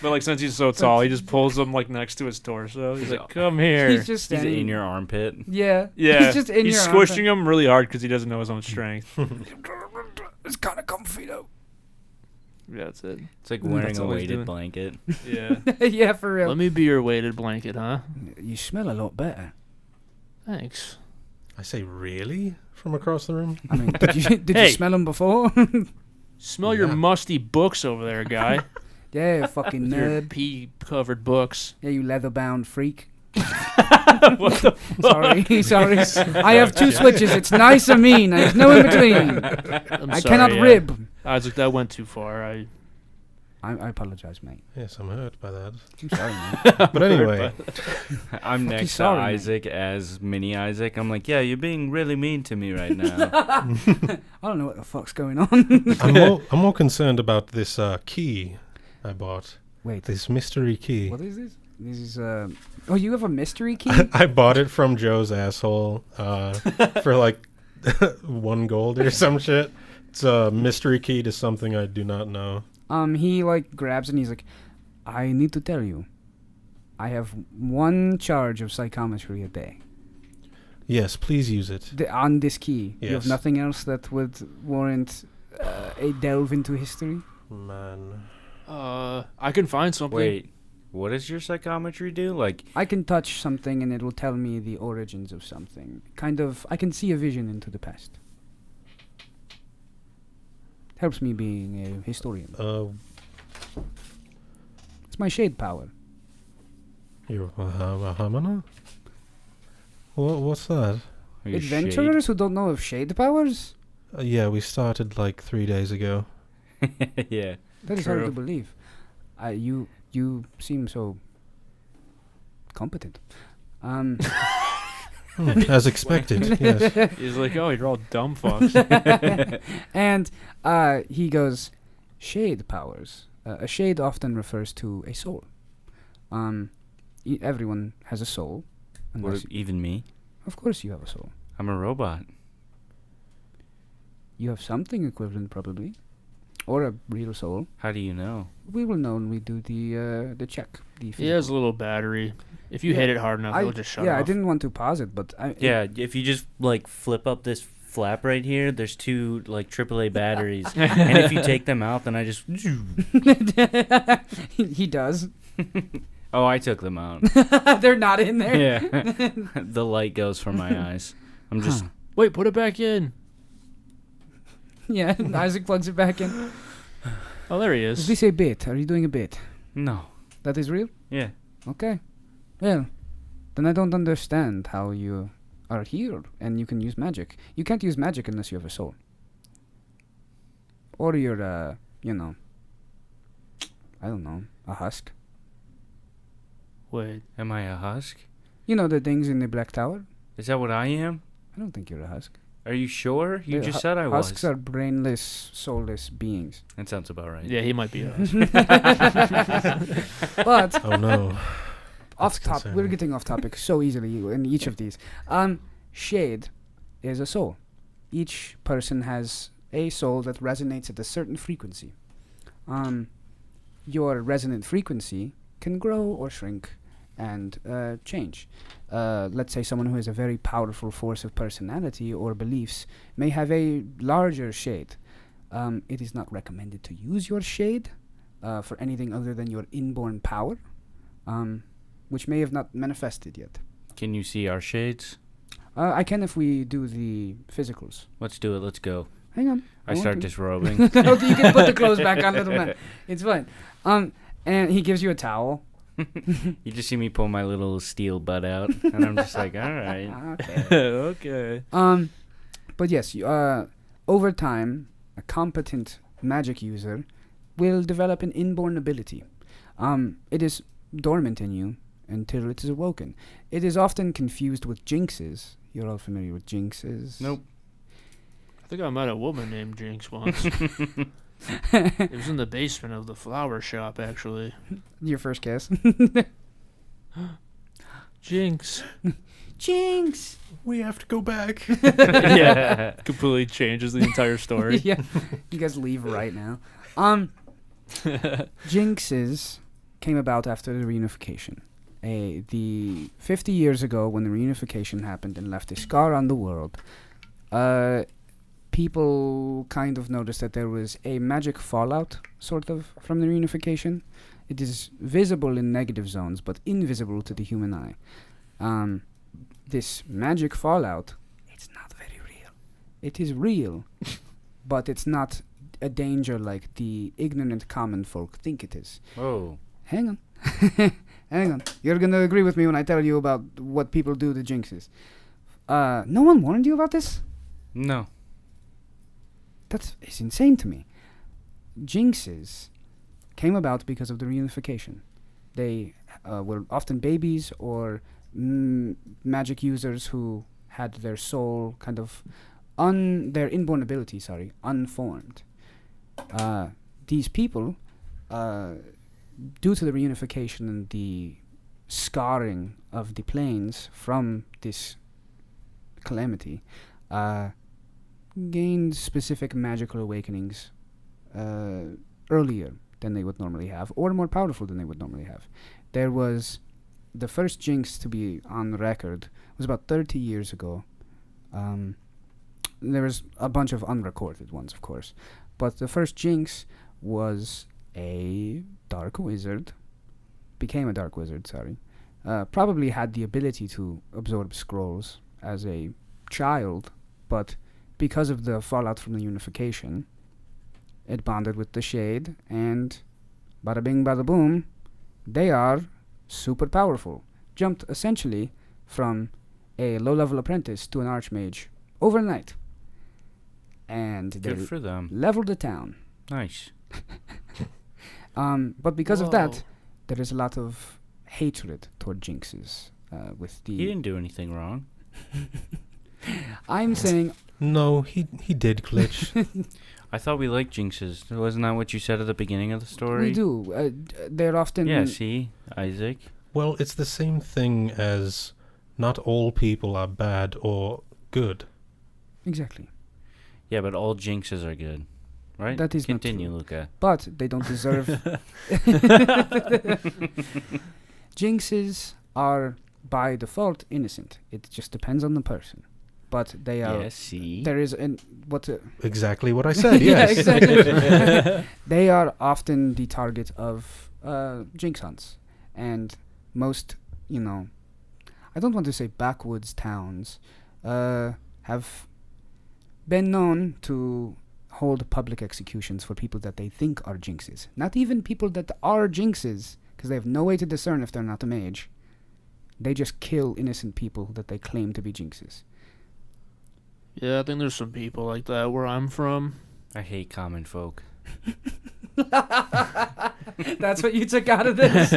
But like since he's so tall, he just pulls him like next to his torso. He's like, "Come here." He's just He's standing... in your armpit. Yeah. yeah, He's just in he's your squishing armpit. him really hard because he doesn't know his own strength. It's kind of comfy, though. Yeah, that's it. It's like Mm, wearing that's a all he's weighted doing. blanket. Yeah. Yeah, for real. Let me be your weighted blanket, huh? You smell a lot better. Thanks. I say, really? From across the room? I mean, did you Hey. smell them before? Smell your Yeah. musty books over there, guy. Yeah, fucking Your nerd. pea-covered books. Yeah, you leather-bound freak. What the Sorry. I have two switches. It's nice and mean. There's no in between. I'm I sorry, cannot rib. I was like, that went too far. I apologize, mate. Yes, I'm hurt by that. I'm sorry, man. But anyway, I'm next to sorry, man. Isaac as Mini Isaac. I'm like, yeah, you're being really mean to me right now. I don't know what the fuck's going on. I'm more concerned about this key I bought. Wait, This mystery key. what is this? This is oh, you have a mystery key? I bought it from Joe's asshole for like 1 gold or some shit. It's a mystery key to something I do not know. He like grabs it and he's like, I need to tell you, I have 1 charge of psychometry a day. Yes, please use it. On this key. You have Yes. nothing else that would warrant a delve into history? Man. I can find something. Wait, what does your psychometry do? Like, I can touch something and it will tell me the origins of something. Kind of, I can see a vision into the past. Helps me being a historian. It's my shade power. You're a Hamana? What's that? are you Adventurers who don't know of shade powers? Yeah, we started like 3 days ago. shade? Yeah. That is hard True. to believe. You seem so competent. As expected, yes. He's like, "Oh, you're all dumb fucks." And he goes, shade powers. A shade often refers to a soul. everyone has a soul. Unless Even me? of course you have a soul. I'm a robot. You have something equivalent, probably, or a real soul. How do you know? We will know when we do the check. The He has a little battery. If you hit it hard enough, it'll just shut off. I didn't want to pause it, but If you just like flip up this flap right here, there's 2 like AAA batteries, and if you take them out, then I just. he does. Oh, I took them out. They're not in there. Yeah, the light goes from my eyes. I'm just. Wait, put it back in. Yeah, Isaac plugs it back in. Oh, there he Is is. this a bit? Are you doing a bit? No. That is real? Yeah. Okay. Well, then I don't understand how you are here and you can use magic. You can't use magic unless you have a soul. Or you're, I don't know, a husk. Wait. Am I a husk? You know the things in the Black Tower? Is that what I am? I don't think you're a husk. Are you sure? You The just said I was. Husks are brainless, soulless beings. That sounds about right. Yeah, he might be us. But Oh no. off That's top, we're concerning. getting off topic so easily in each of these. Shade is a soul. Each person has a soul that resonates at a certain frequency. Your resonant frequency can grow or shrink and change. Let's say someone who has a very powerful force of personality or beliefs may have a larger shade. It is not recommended to use your shade for anything other than your inborn power, which may have not manifested yet. Can you see our shades? I can if we do the physicals. Let's do it. Let's go. Hang on. I want start to. disrobing. Okay, you can put the clothes back on, little man. It's fine. And he gives you a towel. You just see me pull my little steel butt out, and I'm just like, all right. Okay. Okay. But yes, over time, a competent magic user will develop an inborn ability. It is dormant in you until it is awoken. It is often confused with jinxes. You're all familiar with jinxes? Nope. I think I met a woman named Jinx once. It was in the basement of the flower shop, actually. Your first kiss. Jinx. Jinx! We have to go back. Yeah. Completely changes the entire story. Yeah. You guys leave right now. Jinxes came about after the reunification. The 50 years ago, when the reunification happened and left a scar on the world, people kind of noticed that there was a magic fallout, sort of, from the reunification. It is visible in negative zones, but invisible to the human eye. This magic fallout, it's not very real. It is real, but it's not a danger like the ignorant common folk think it is. Whoa. Hang on. Hang on. You're going to agree with me when I tell you about what people do to jinxes. No one warned you about this? No. That is insane to me. Jinxes came about because of the reunification. They were often babies or magic users who had their soul kind of their inborn ability, unformed. These people, due to the reunification and the scarring of the planes from this calamity, gained specific magical awakenings earlier than they would normally have, or more powerful than they would normally have. There was the first Jinx to be on record was about 30 years ago. There was a bunch of unrecorded ones, of course, but the first Jinx was a dark wizard, became a dark wizard, probably had the ability to absorb scrolls as a child, but because of the fallout from the unification, it bonded with the Shade, and bada bing, bada boom, they are super powerful. Jumped essentially from a low-level apprentice to an archmage overnight. And they Good for them. leveled the town. Nice. But because of that, Whoa. there is a lot of hatred toward jinxes. With He the didn't do anything wrong. I'm saying No, he did glitch. I thought we liked jinxes. Wasn't that what you said at the beginning of the story? we do. They're often Yeah, see? Isaac. Well, it's the same thing as not all people are bad or good. Exactly. Yeah, but all jinxes are good, right? That is not Continue, true. Luca. But they don't deserve. Jinxes are by default innocent. It just depends on the person. But they are. Yes, see? There is an what? Exactly what I said, Yeah, yes. exactly. They are often the target of jinx hunts, and most, I don't want to say backwoods towns, have been known to hold public executions for people that they think are jinxes. Not even people that are jinxes, because they have no way to discern if they're not a mage. They just kill innocent people that they claim to be jinxes. Yeah, I think there's some people like that where I'm from. I hate common folk. That's what you took out of this?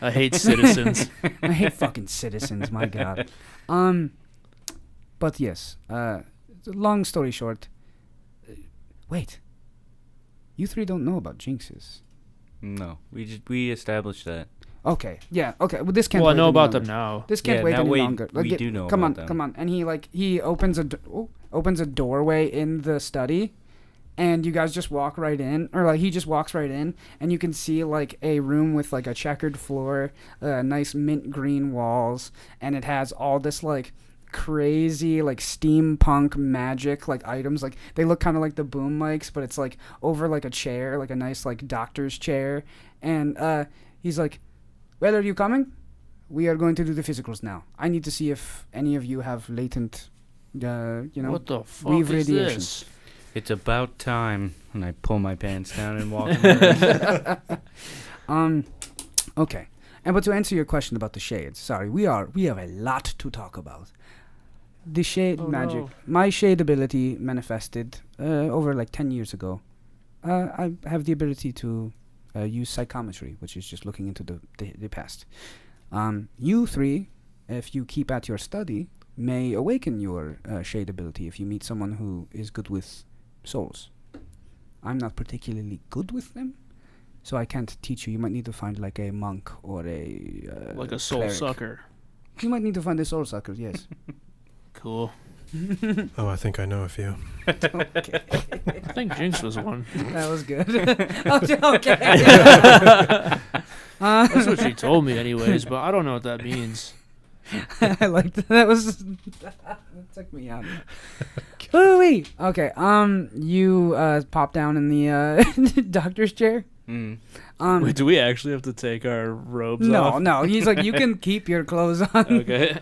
I hate citizens. I hate fucking citizens, my god. But yes, long story short, wait. You three don't know about jinxes. No, we established that. Okay, yeah, okay. Well, this can't Well, I wait know any about longer. them now. This can't Yeah, wait now any we- longer. we do know Come about on, them. come on. And he opens opens a doorway in the study, and you guys just walk right in, or like he just walks right in, and you can see like a room with like a checkered floor, nice mint green walls, and it has all this like crazy like steampunk magic like items. Like they look kind of like the boom mics, but it's like over like a chair, like a nice like doctor's chair, and he's like, "Well, are you coming? We are going to do the physicals now. I need to see if any of you have latent, What the fuck weave is radiation." this? It's about time. And I pull my pants down and walk away. Okay. And but to answer your question about the shades, sorry, we have a lot to talk about. The shade magic. no. My shade ability manifested over like 10 years ago. I have the ability to use psychometry, which is just looking into the past. You three, if you keep at your study, may awaken your shade ability if you meet someone who is good with souls. I'm not particularly good with them, so I can't teach you. You might need to find like a monk or a Like a soul cleric. sucker. You might need to find a soul sucker. Yes. Cool. Oh, I think I know a few. Okay. I think Jinx was one. That was good. Okay. That's what she told me anyways, but I don't know what that means. I liked that. That took me out. Ooh-wee. Okay. You pop down in the doctor's chair. Mm. Wait, do we actually have to take our robes No, off? no. He's like, you can keep your clothes on. Okay.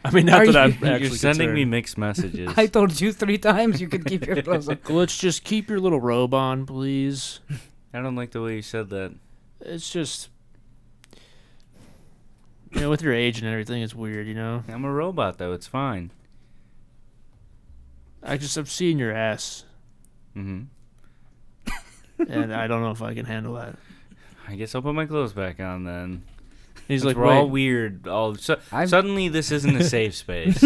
I mean, not Are that I'm you- actually You're sending me concerned. mixed messages. I told you 3 times you could keep your clothes on. Let's just keep your little robe on, please. I don't like the way you said that. It's just, with your age and everything, it's weird, I'm a robot, though. It's fine. I've seen your ass, Hmm. and I don't know if I can handle that. I guess I'll put my clothes back on then. He's Since like, we're all wait. weird. I've- Suddenly, this isn't a safe space.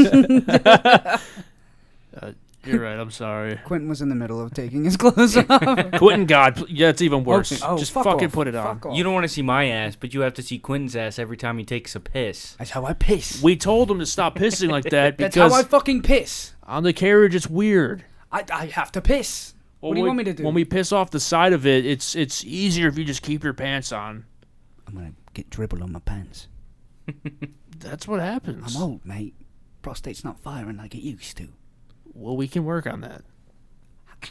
You're right. I'm sorry. Quentin was in the middle of taking his clothes off. Quentin, God, yeah, it's even worse. Okay. Oh, Just fuck fucking off. put it on. Fuck off. You don't want to see my ass, but you have to see Quentin's ass every time he takes a piss. That's how I piss. We told him to stop pissing like that That's how because I fucking piss. on the carriage it's weird. I have to piss. What do you want me to do? When we piss off the side of it, it's easier if you just keep your pants on. I'm gonna get dribble on my pants. That's what happens. I'm old, mate. Prostate's not firing like it used to. Well, we can work on that.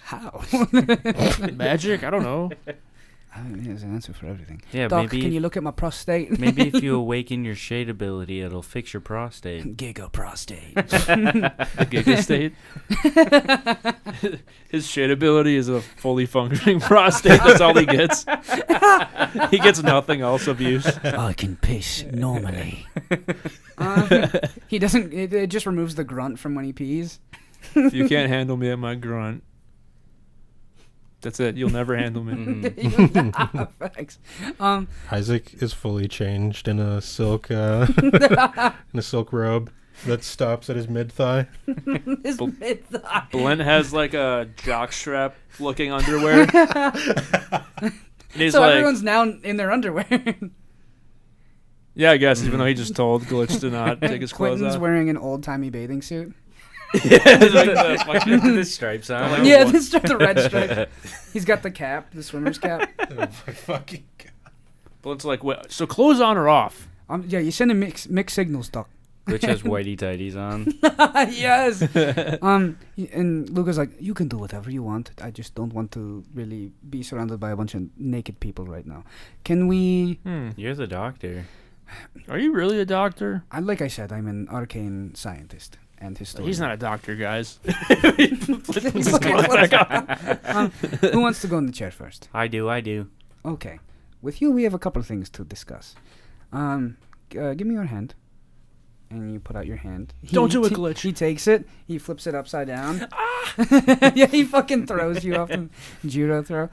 How? Magic? I don't know. I mean, there's an answer for everything. Yeah, Doc, maybe can you look at my prostate? maybe if you awaken your shade ability, it'll fix your prostate. Giga prostate. The Giga state. His shit ability is a fully functioning prostate. That's all he gets. He gets nothing else of use. I can piss normally. He doesn't. It just removes the grunt from when he pees. If you can't handle me at my grunt, that's it. You'll never handle me. Thanks. Isaac is fully changed in a silk robe that stops at his mid thigh. His mid-thigh. Blent has like a jockstrap looking underwear. And he's So like, everyone's now in their underwear. Yeah, I guess, even though he just told Glitch to not take his clothes Quentin's off. wearing an old-timey bathing suit. The stripes on. Yeah, the red stripe. He's got the cap, the swimmer's cap. Oh my fucking God. But it's like, wait, so clothes on or off? Yeah, you send him mixed signals, Doc. Which has whitey tighties on. Yes. And Luca's like, you can do whatever you want. I just don't want to really be surrounded by a bunch of naked people right now. Can we? You're the doctor. Are you really a doctor? Like I said, I'm an arcane scientist and historian. He's not a doctor, guys. Who wants to go in the chair first? I do. Okay. With you, we have a couple of things to discuss. Give me your hand. And you put out your hand. Don't do it, Glitch. He takes it. He flips it upside down. Yeah, he fucking throws you off the judo throw.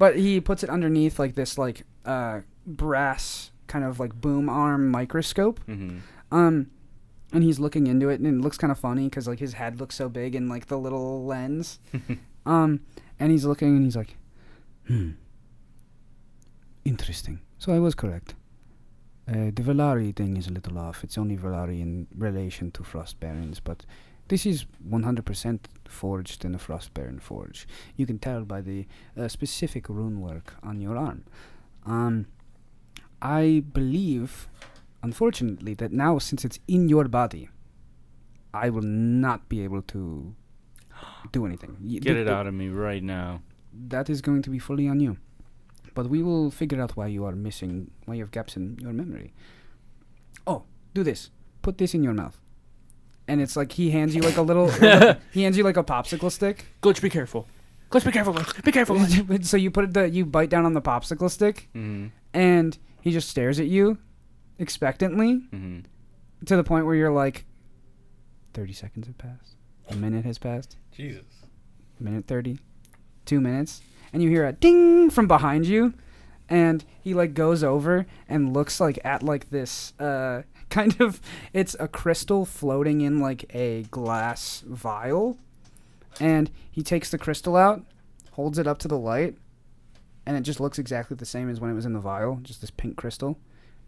But he puts it underneath like this, like brass kind of like boom arm microscope. Mm-hmm. And he's looking into it, and it looks kind of funny because like his head looks so big in like the little lens. And he's looking, and he's like, interesting. So I was correct. The Valari thing is a little off. It's only Valari in relation to Frost Barons, but this is 100% forged in a Frost Baron forge. You can tell by the specific rune work on your arm. I believe, unfortunately, that now since it's in your body, I will not be able to do anything. Get it out of me right now. That is going to be fully on you. But we will figure out why you are missing, why you have gaps in your memory. Oh, do this. Put this in your mouth. And it's like he hands you like a little, he hands you like a popsicle stick. Glitch, be careful. Glitch, be careful. Glitch. Be careful. Glitch. So you put it, you bite down on the popsicle stick, Mm-hmm. and he just stares at you expectantly to the point where you're like, 30 seconds have passed. A minute has passed. Jesus. Minute 30. 2 minutes. And you hear a ding from behind you, and he like goes over and looks like at like this kind of, it's a crystal floating in like a glass vial, and he takes the crystal out, holds it up to the light, and it just looks exactly the same as when it was in the vial, just this pink crystal.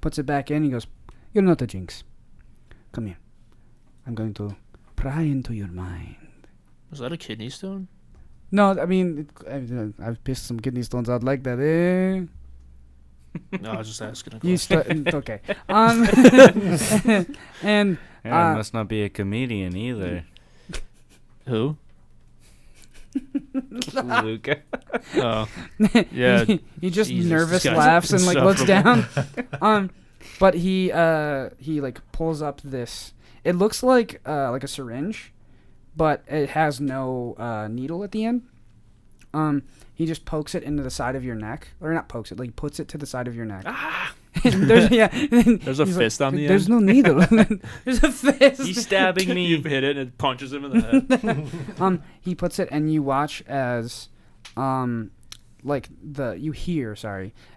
Puts it back in. He goes, "You're not a Jinx. Come here. I'm going to pry into your mind." Was that a kidney stone? No, I mean, I've pissed some kidney stones out like that, eh? No, I was just asking a You question. okay. And Yeah, must not be a comedian either. Who? Luca. Oh. Yeah. he just Jesus, nervous this guy's laughs and like looks down. insufferable. But he like pulls up this. It looks like a syringe, but it has no needle at the end. He just pokes it into the side of your neck, or not pokes it, like puts it to the side of your neck. There's a fist on the There's end? no needle. There's a fist. He's stabbing me. You hit it and it punches him in the head. He puts it, and you watch as, you hear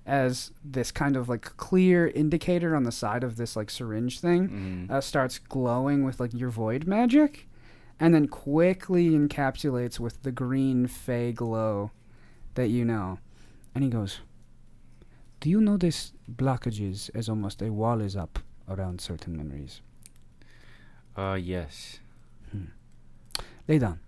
as this kind of like clear indicator on the side of this like syringe thing starts glowing with like your void magic, and then quickly encapsulates with the green fey glow that you know. And he goes, "Do you notice blockages as almost a wall is up around certain memories?" Yes. Lay down.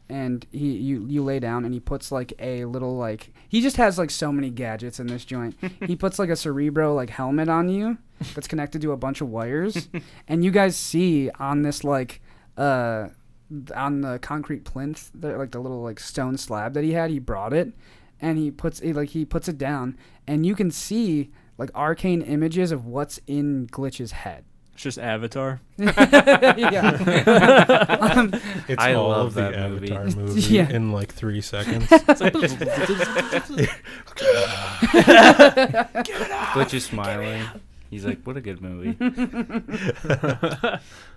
And you lay down, and he puts like a little like, he just has like so many gadgets in this joint. He puts like a Cerebro like helmet on you that's connected to a bunch of wires, and you guys see on this like on the concrete plinth, like the little like stone slab that he had, he brought it, and he puts it down, and you can see like arcane images of what's in Glitch's head. It's just Avatar. Yeah. It's I all love of the that movie. Avatar movie Yeah. in like 3 seconds. Glitch is smiling. He's like, what a good movie.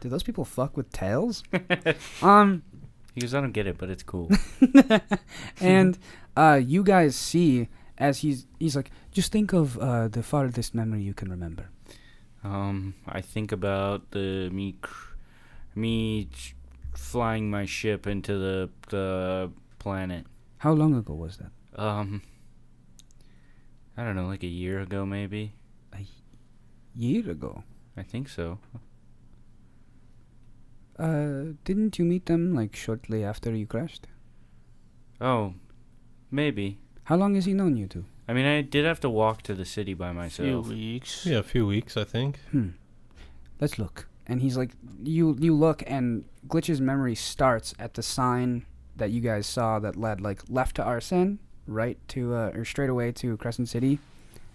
Do those people fuck with tails? He goes, I don't get it, but it's cool. And you guys see as he's like, just think of the farthest memory you can remember. I think about me flying my ship into the planet. How long ago was that? I don't know, like a year ago maybe. year ago. I think so. Didn't you meet them like shortly after you crashed? Oh, maybe. How long has he known you two? I mean, I did have to walk to the city by Few myself. weeks. Yeah, a few weeks, I think. Let's look. And he's like, you look, and Glitch's memory starts at the sign that you guys saw that led like left to Arsene, right to or straight away to Crescent City,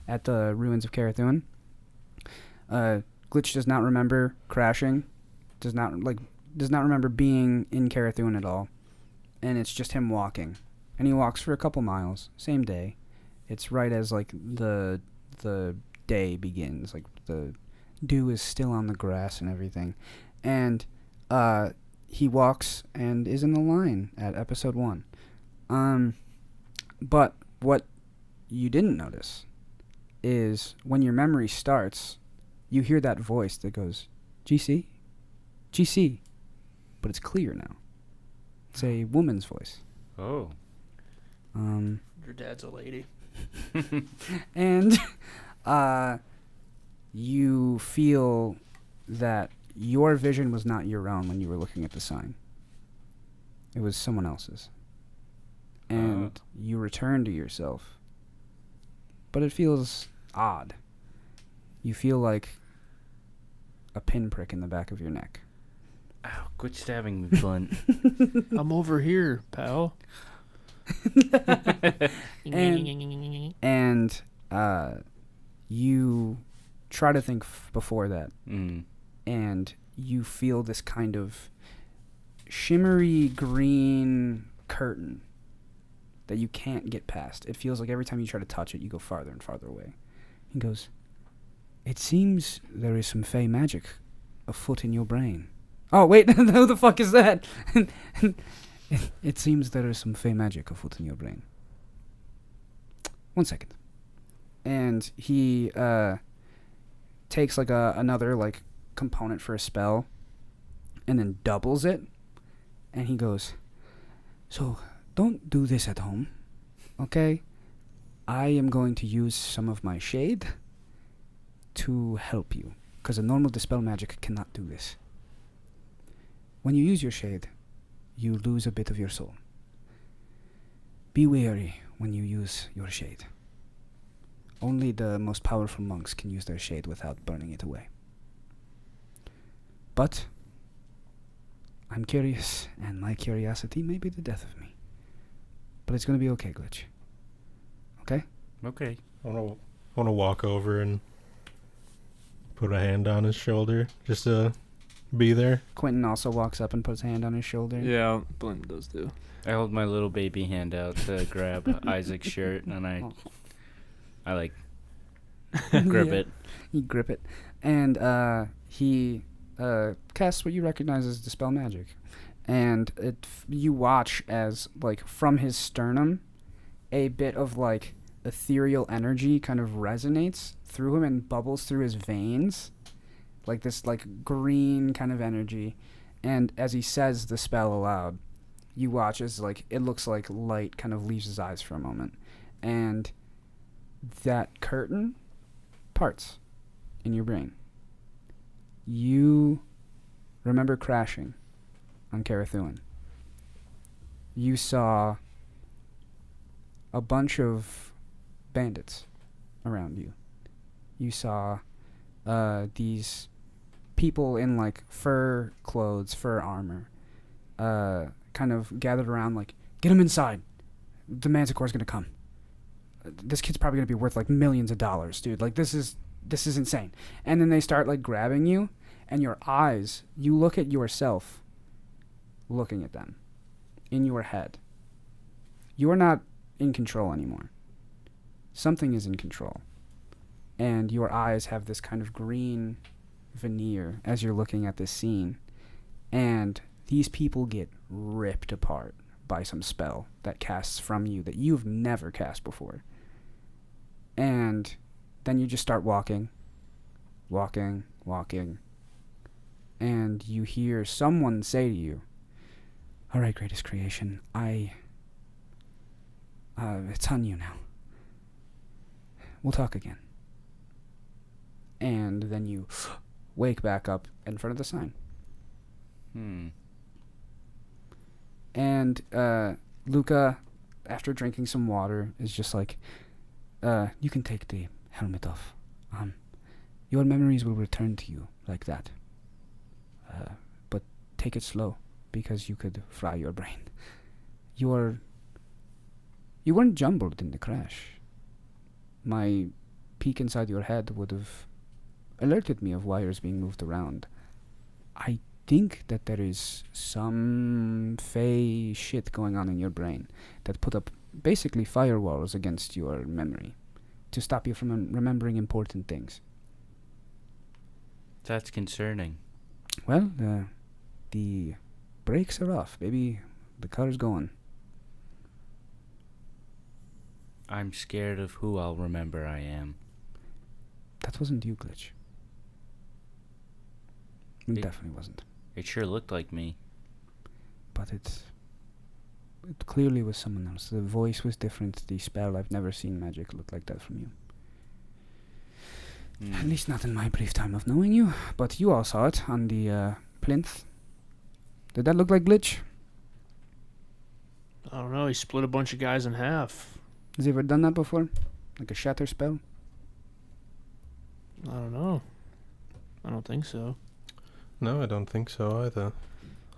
at the ruins of Carathun. Glitch does not remember crashing, does not remember being in Carathun at all, and it's just him walking, and he walks for a couple miles, same day. It's right as like the day begins, like the dew is still on the grass and everything, and he walks and is in the line at episode 1. But what you didn't notice is when your memory starts, you hear that voice that goes, GC? GC. But it's clear now. It's a woman's voice. Oh. Your dad's a lady. And you feel that your vision was not your own when you were looking at the sign. It was someone else's. And you return to yourself. But it feels odd. You feel like a pinprick in the back of your neck. Ow, quit stabbing me, Blunt. I'm over here, pal. And you try to think before that. And you feel this kind of shimmery green curtain that you can't get past. It feels like every time you try to touch it, you go farther and farther away. He goes, it seems there is some fey magic afoot in your brain. Oh, wait, who the fuck is that? It seems there is some fey magic afoot in your brain. 1 second. And he takes like another like component for a spell and then doubles it. And he goes, so don't do this at home, okay? I am going to use some of my shade to help you, because a normal dispel magic cannot do this. When you use your shade, you lose a bit of your soul. Be wary when you use your shade. Only the most powerful monks can use their shade without burning it away. But I'm curious, and my curiosity may be the death of me. But it's going to be okay, Glitch. Okay? Okay. I want to walk over and put a hand on his shoulder just to be there. Quentin also walks up and puts a hand on his shoulder. Yeah, Blint does too. I hold my little baby hand out to grab Isaac's shirt, and I like grip it. You grip it. And he casts what you recognize as Dispel Magic. And you watch as, like, from his sternum, a bit of, like, ethereal energy kind of resonates through him and bubbles through his veins. Like this, like, green kind of energy. And as he says the spell aloud, you watch as, like, it looks like light kind of leaves his eyes for a moment. And that curtain parts in your brain. You remember crashing on Carathun. You saw a bunch of bandits around you. You saw these people in like fur clothes, fur armor, kind of gathered around like, get him inside. The Manticore's gonna come. This kid's probably gonna be worth like millions of dollars, dude. Like this is insane. And then they start like grabbing you, and your eyes, you look at yourself looking at them in your head. You are not in control anymore. Something is in control. And your eyes have this kind of green veneer as you're looking at this scene. And these people get ripped apart by some spell that casts from you that you've never cast before. And then you just start walking. And you hear someone say to you, all right, greatest creation, it's on you now. We'll talk again. and then you wake back up in front of the sign. And Luca, after drinking some water, is just like, you can take the helmet off. Your memories will return to you like that. But take it slow, because you could fry your brain. You weren't jumbled in the crash. My peek inside your head would have alerted me of wires being moved around. I think that there is some fey shit going on in your brain that put up basically firewalls against your memory to stop you from remembering important things. That's concerning. Well, the brakes are off, baby. The car's going. I'm scared of who I'll remember I am. That wasn't you, Glitch. It definitely wasn't. It sure looked like me. But it clearly was someone else. The voice was different. The spell, I've never seen magic look like that from you. At least not in my brief time of knowing you. But you all saw it on the plinth. Did that look like Glitch? I don't know. He split a bunch of guys in half. Has he ever done that before? Like a shatter spell? I don't know. I don't think so. No, I don't think so either.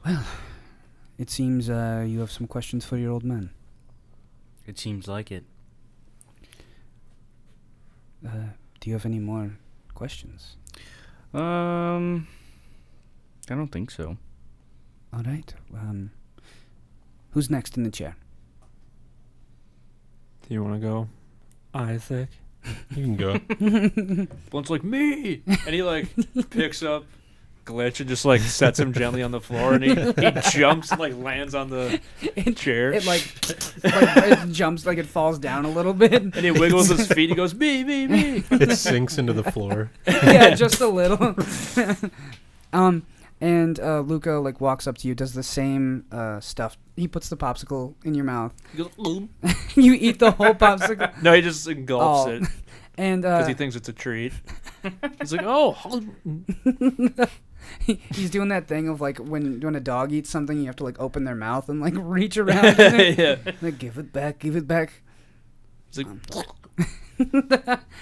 Well, it seems you have some questions for your old man. It seems like it. Do you have any more questions? I don't think so. All right. Who's next in the chair? Do you want to go, Isaac? You can go. Blunt's like, me! And he, like, picks up Glitch and just, like, sets him gently on the floor, and he jumps and, like, lands on the chair. It it jumps, like it falls down a little bit. And he wiggles his feet. He goes, me, me, me. It sinks into the floor. Yeah, just a little. And Luca like walks up to you, does the same stuff. He puts the popsicle in your mouth. He goes, "Oom." You eat the whole popsicle. No, he just engulfs Oh. it And because he thinks it's a treat. He's like, oh. he's doing that thing of like when a dog eats something, you have to like open their mouth and like reach around in it. Yeah. Like give it back, give it back. It's like,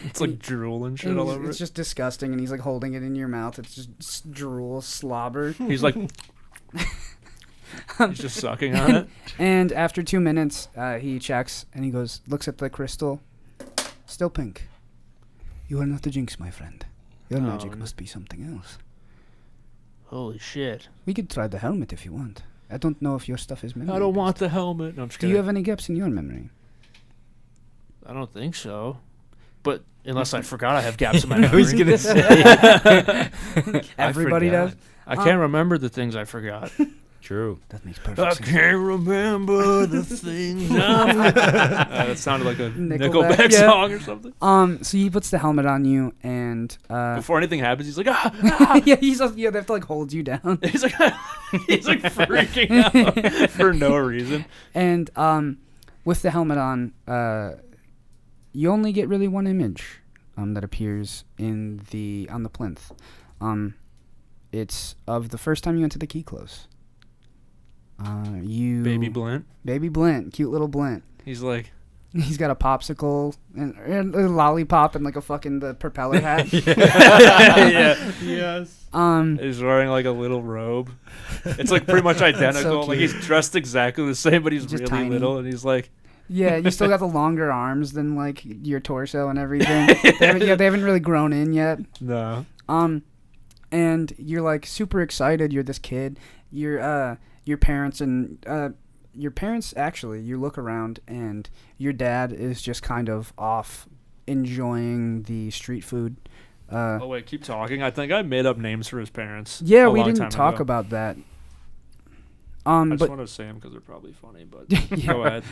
it's like drool and shit And all over it's it. just disgusting, and he's like holding it in your mouth. It's just drool, slobber. He's like, he's just sucking on it. And after 2 minutes, he checks and he goes, looks at the crystal, still pink. You are not the Jinx, my friend. Your magic must be something else. Holy shit. We could try the helmet if you want. I don't know if your stuff is memory. I don't want the helmet. No, I'm just Do kidding. you have any gaps in your memory? I don't think so. But unless I forgot I have gaps in my memory. I was gonna say. Everybody does. I can't remember the things I forgot. True. That makes perfect I sense. can't remember the things I That sounded like a Nickelback, Nickelback yeah. song or something. So he puts the helmet on you, and Before anything happens, he's like, ah! yeah, they have to like hold you down. He's like freaking out for no reason. And with the helmet on, you only get really one image that appears on the plinth. It's of the first time you went to the key close. Baby Blint. Baby Blint, cute little Blint. He's like, He's got a popsicle and a lollipop and like a fucking the propeller hat. yeah. Yes. He's wearing like a little robe. It's like pretty much identical. Like he's dressed exactly the same, but he's Just really tiny. little, and he's like, Yeah, you still got the longer arms than like your torso and everything. They haven't really grown in yet. no. And you're like super excited. You're this kid. Your parents actually. You look around and your dad is just kind of off enjoying the street food. Oh wait, keep talking. I think I made up names for his parents. Yeah, a we long didn't time talk ago. about that. I just But want to say them because they're probably funny, but Yeah. go ahead.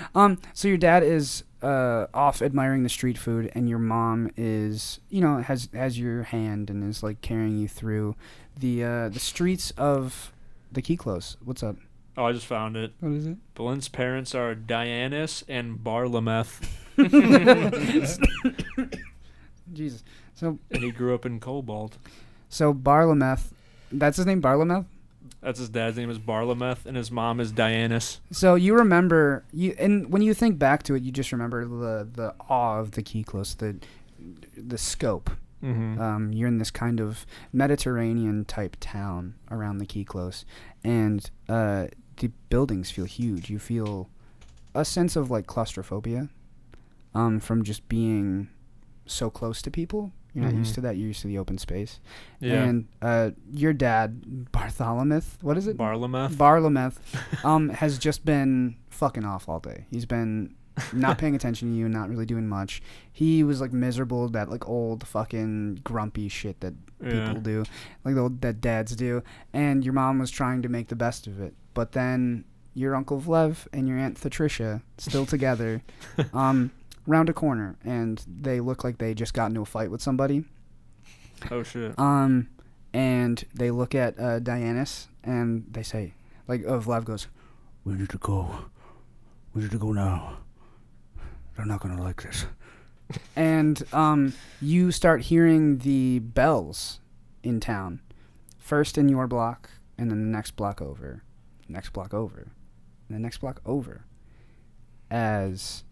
So your dad is off admiring the street food, and your mom is, has your hand and is like carrying you through the streets of the key close. What's up? Oh, I just found it. What is it? Blint's parents are Dianus and Barlameth. Jesus. So And he grew up in Cobalt. Barlameth, that's his name, Barlameth? That's his dad's name is Barlameth, and his mom is Dianus. So you remember, and when you think back to it, you just remember the awe of the Kyklos, the scope. Mm-hmm. You're in this kind of Mediterranean type town around the Kyklos, and the buildings feel huge. You feel a sense of like claustrophobia from just being so close to people. You're not used to that. You're used to the open space. Yeah. And your dad, Bartholomew, what is it? Barlameth. Has just been fucking off all day. He's been not paying attention to you, not really doing much. He was like miserable, that like old fucking grumpy shit that people do, like that dads do. And your mom was trying to make the best of it. But then your Uncle Vlev and your Aunt Patricia, still together, round a corner, and they look like they just got into a fight with somebody. Oh shit. And they look at Dianus, and they say, like, Vlev goes, "We need to go. We need to go now. They're not gonna like this." And you start hearing the bells in town, first in your block, and then the next block over, next block over, and the next block over, as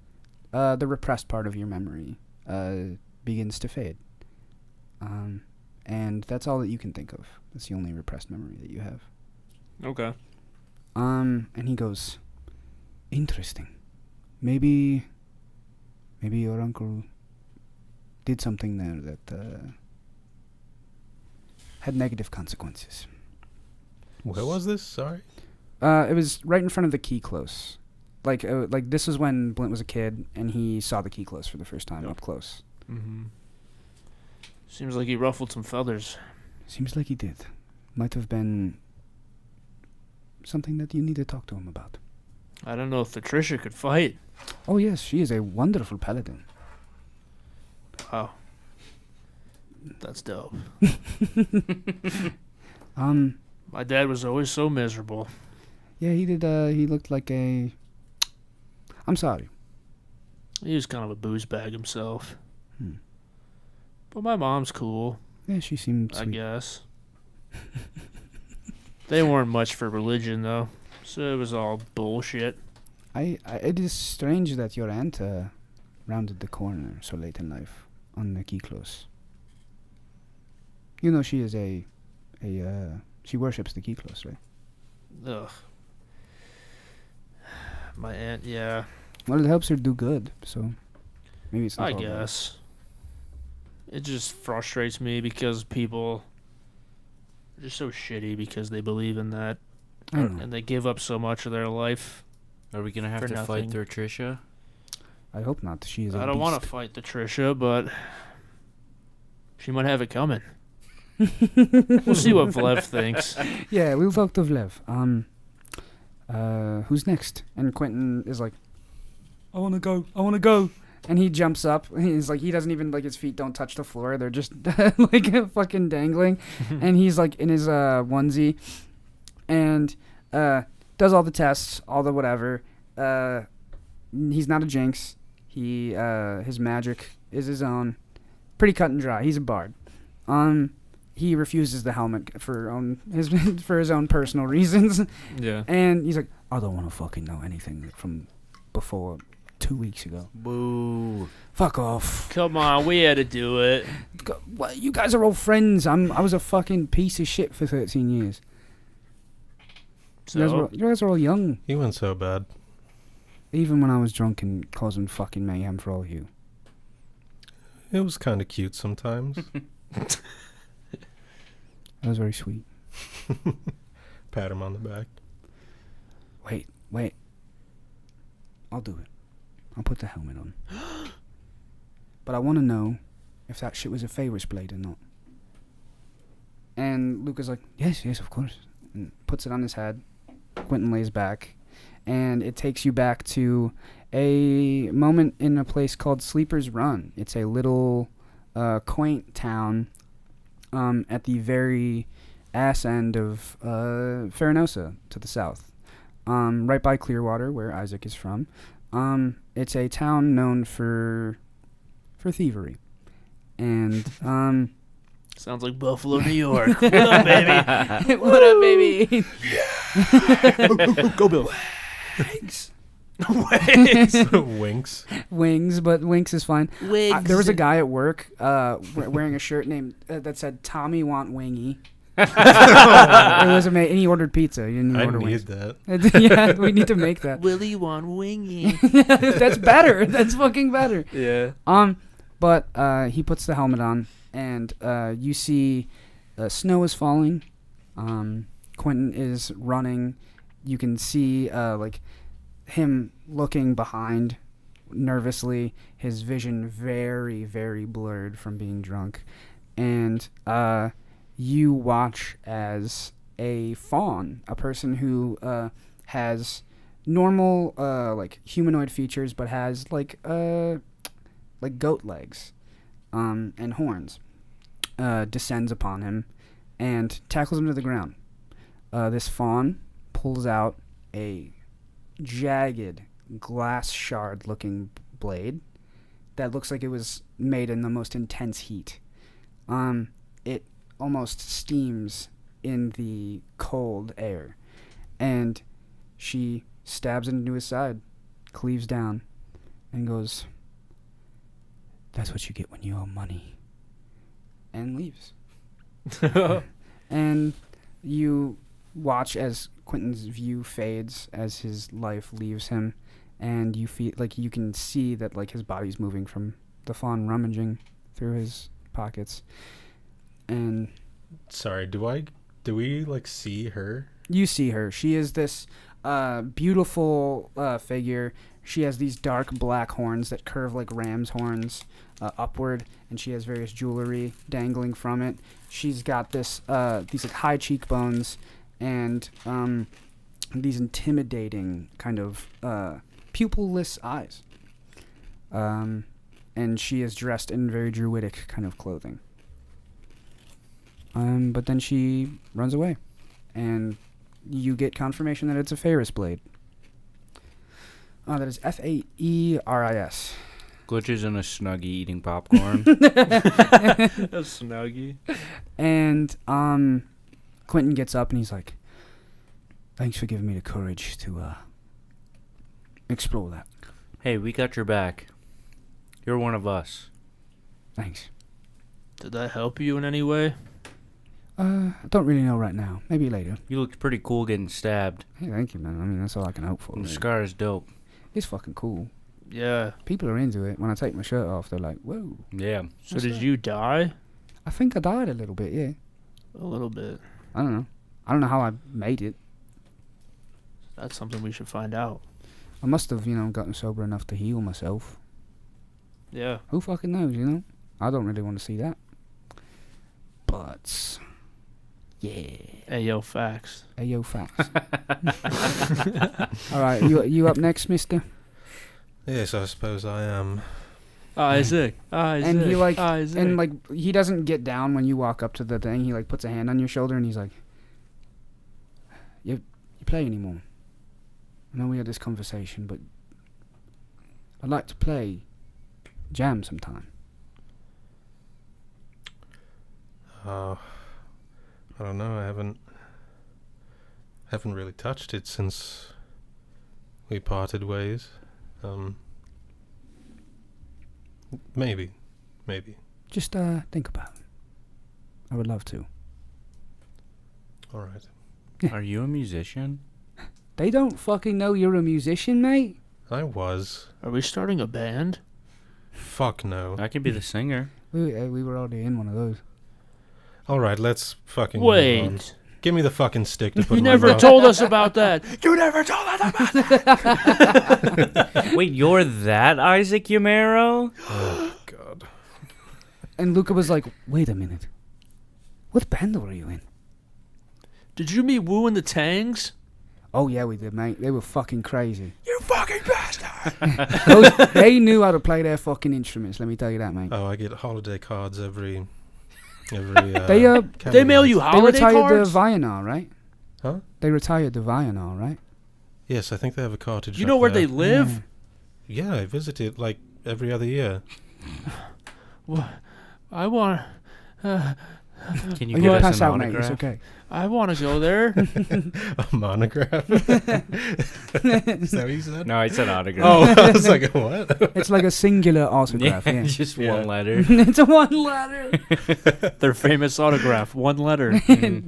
the repressed part of your memory begins to fade. And that's all that you can think of. That's the only repressed memory that you have. Okay. And he goes, "Interesting. Maybe your uncle did something there that had negative consequences." Where was this? Sorry. It was right in front of the Kyklos. Like this was when Blint was a kid, and he saw the Kyklos for the first time up close. Mm-hmm. Seems like he ruffled some feathers. Seems like he did. Might have been something that you need to talk to him about. I don't know if Patricia could fight. Oh yes, she is a wonderful paladin. Wow. That's dope. My dad was always so miserable. Yeah, he did. He looked like a. I'm sorry. He was kind of a booze bag himself. Hmm. But my mom's cool, Yeah, she seemed I sweet. guess. They weren't much for religion, though, so it was all bullshit. It is strange that your aunt rounded the corner so late in life on the Kyklos. You know she is she worships the Kyklos, right? Ugh. My aunt, yeah, Well, it helps her do good, so maybe it's not I all bad. guess. It just frustrates me because people are just so shitty because they believe in that. I know. And they give up so much of their life. Are we gonna have For to nothing. fight through Trisha? I hope not. She is. I don't want to fight the Trisha, but she might have it coming. We'll see what Vlev thinks. Yeah, we'll talk to Vlev. Who's next? And Quentin is like, I want to go. And he jumps up. He's like, he doesn't even, like, his feet don't touch the floor. They're just, like, fucking dangling. And he's, like, in his onesie. And does all the tests, all the whatever. He's not a Jinx. His magic is his own. Pretty cut and dry. He's a bard. He refuses the helmet for his own personal reasons. Yeah. And he's like, I don't want to fucking know anything from before 2 weeks ago. Boo. Fuck off. Come on, we had to do it. What, you guys are all friends. I was a fucking piece of shit for 13 years. So, You guys are all young. He went so bad. Even when I was drunk and causing fucking mayhem for all of you. It was kind of cute sometimes. That was very sweet. Pat him on the back. Wait. I'll do it. I'll put the helmet on. But I want to know if that shit was a Favor's blade or not. And Luca's like, yes, of course. And puts it on his head. Quentin lays back. And it takes you back to a moment in a place called Sleeper's Run. It's a little quaint town at the very ass end of Farinosa to the south. Right by Clearwater, where Isaac is from. It's a town known for thievery. And Sounds like Buffalo, New York. What up, baby? what up, baby? Go Bill. Winks. Wings, but Winks is fine. Wigs. There was a guy at work wearing a shirt named that said "Tommy want wingy." It was amazing, and he ordered pizza. He didn't I order need wings. that. Yeah, we need to make that. Willy want wingy. That's better. That's fucking better. Yeah. But he puts the helmet on, and you see snow is falling. Quentin is running. You can see like him looking behind nervously. His vision very, very blurred from being drunk, and you watch as a fawn, a person who has normal like humanoid features, but has like goat legs and horns, descends upon him and tackles him to the ground. This fawn pulls out a jagged glass shard looking blade that looks like it was made in the most intense heat. It almost steams in the cold air, and she stabs it into his side, cleaves down, and goes, "That's what you get when you owe money," and leaves. And you watch as Quentin's view fades as his life leaves him, and you feel like you can see that like his body's moving from the fawn rummaging through his pockets. And Sorry, do we like see her? you see her. She is this beautiful figure. She has these dark black horns that curve like ram's horns upward, and she has various jewelry dangling from it. She's got this these like high cheekbones and these intimidating kind of pupilless eyes. And she is dressed in very druidic kind of clothing. But then she runs away, and you get confirmation that it's a Ferris blade. That is Faeris. Glitches in a Snuggie eating popcorn. A Snuggie. And Quentin gets up and he's like, "Thanks for giving me the courage to explore that." Hey, we got your back. You're one of us. Thanks. Did that help you in any way? I don't really know right now. Maybe later. You looked pretty cool getting stabbed. Hey, thank you, man. I mean, that's all I can hope for. The Really. scar is dope. It's fucking cool. Yeah. People are into it. When I take my shirt off, they're like, "Whoa." Yeah. So did you die? I think I died a little bit, yeah. A little bit. I don't know. I don't know how I made it. That's something we should find out. I must have, gotten sober enough to heal myself. Yeah. Who fucking knows, I don't really want to see that. But, yeah. Ayo, facts. Ayo, facts. All right, you up next, mister? Yes, I suppose I am. Isaac. And he Isaac. and he doesn't get down when you walk up to the thing. He puts a hand on your shoulder and he's like, "You play anymore? I know we had this conversation, but I'd like to play jam sometime." I don't know. I haven't really touched it since we parted ways. Maybe. Just think about it. I would love to. All right. Are you a musician? They don't fucking know you're a musician, mate. I was. Are we starting a band? Fuck no. I could be the singer. We were already in one of those. All right, let's fucking move on. Wait. Give me the fucking stick to put You in my never mouth. told us about that. You never told us about that. Wait, you're that Isaac Yamero? Oh, God. And Luca was like, "Wait a minute. What band were you in?" Did you meet Wu and the Tangs? Oh, yeah, we did, mate. They were fucking crazy. You fucking bastard. They knew how to play their fucking instruments, let me tell you that, mate. Oh, I get holiday cards every They mail you They holiday retired cards? the Vianar, right? Huh? They retired the Vianar, right? Yes, I think they have a cottage. You know up where there. they live? Yeah, I visit it like every other year. What? I want. Can you You get can us pass an out, mate. It's autograph? okay. I want to go there. A monograph? Is that what you said? No, I said autograph. Oh, I was like, what? It's like a singular yeah, autograph. Yeah. just Yeah. one letter. It's a one letter. Their famous autograph, one letter.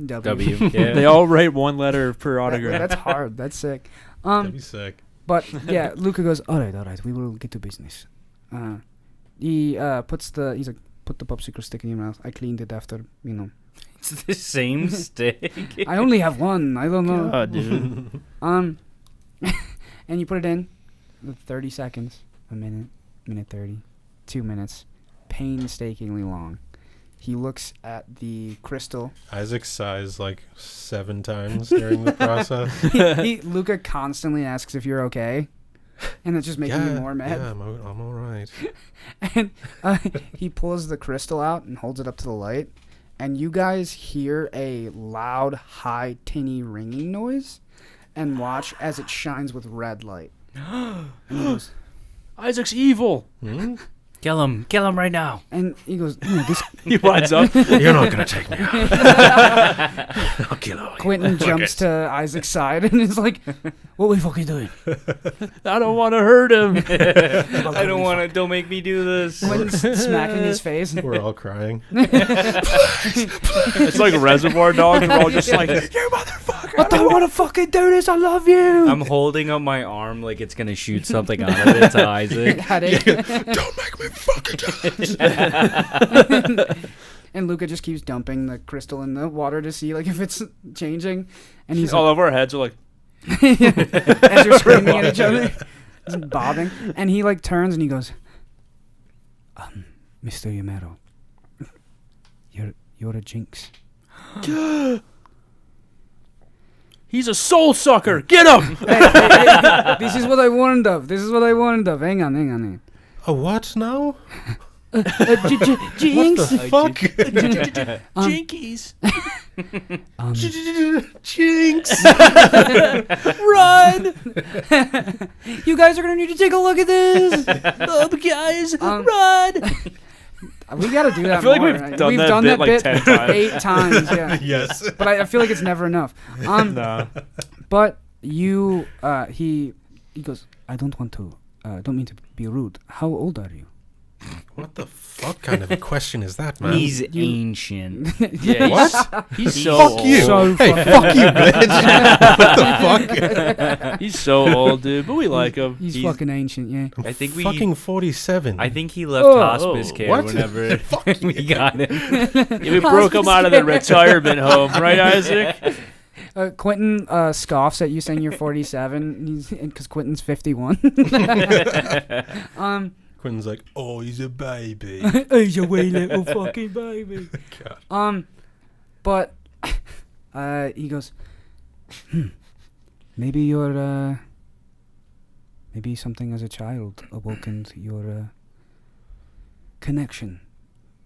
W. Yeah. They all write one letter per autograph. That's hard. That's sick. That'd be sick. But yeah, Luca goes, all right, we will get to business. He he's like, put the popsicle stick in your mouth. I cleaned it after, It's the same stick. I only have one. I don't know. God, dude. And you put it in, 30 seconds, a minute, minute 30, 2 minutes, painstakingly long. He looks at the crystal. Isaac sighs like 7 times during the process. Luca constantly asks if you're okay, and it's just making you more mad. Yeah, I'm all right. And he pulls the crystal out and holds it up to the light, and you guys hear a loud, high, tinny ringing noise, and watch as it shines with red light. And he goes, Isaac's evil. Hmm? Kill him right now. and he goes, this. He winds up. You're not going to take me out. I'll kill all you. Quentin jumps to Isaac's side and is like, "What we fucking doing?" I don't want to hurt him. I don't want to. Don't make me do this. Quentin's smacking his face. We're all crying. It's like Reservoir Dogs. We're all just like, you motherfucker. I don't want to fucking do this. I love you. I'm holding up my arm like it's gonna shoot something out of it to Isaac. Headache. Don't make me fucking do this. And Luca just keeps dumping the crystal in the water to see like if it's changing. And he's all like, over our heads are like, as you're screaming at each other, just bobbing. And he like turns and he goes, Mr. Yamero, you're a Jinx. he's a soul sucker. Get him. Hey, this is what I warned of. Hang on. A what now? Jinx. What the fuck? Jinkies. Jinx. Run. You guys are gonna need to take a look at this. Guys, run. We gotta do that. I feel like more, we've right? done that bit like 10 times. 8 times. Yeah. Yes. But I feel like it's never enough. No. But you, he goes, I don't mean to be rude. How old are you? What the fuck kind of a question is that, man? He's ancient. Yeah, What? He's so Fuck old. you. So Hey, fuck you, bitch. What the fuck? He's so old, dude, but we like him. He's fucking ancient, yeah. I think we. Fucking 47. I think he left Oh, hospice care what? whenever we got him. Yeah, we broke him out of the retirement home, right, Isaac? Quentin scoffs at you saying you're 47 because Quentin's 51. Quentin's like, oh, he's a baby. He's a wee little fucking baby. God. But he goes, maybe you're maybe something as a child awokened your connection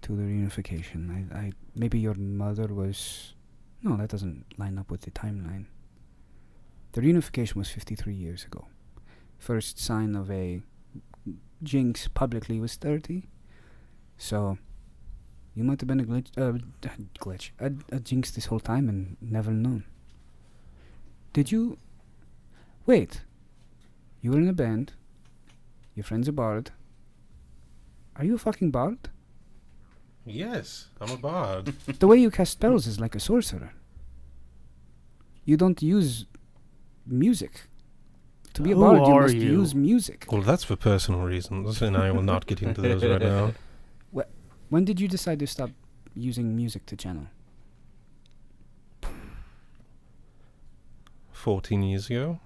to the reunification. I maybe your mother was. No, that doesn't line up with the timeline. The reunification was 53 years ago. First sign of a Jinx publicly was 30. So, you might have been a Jinx this whole time and never known. Did you... Wait. You were in a band. Your friend's a bard. Are you a fucking bard? Yes, I'm a bard. The way you cast spells is like a sorcerer. You don't use music. To be a Who bard, you are must you? use music. Well, that's for personal reasons, and I will not get into those right now. When did you decide to stop using music to channel? 14 years ago.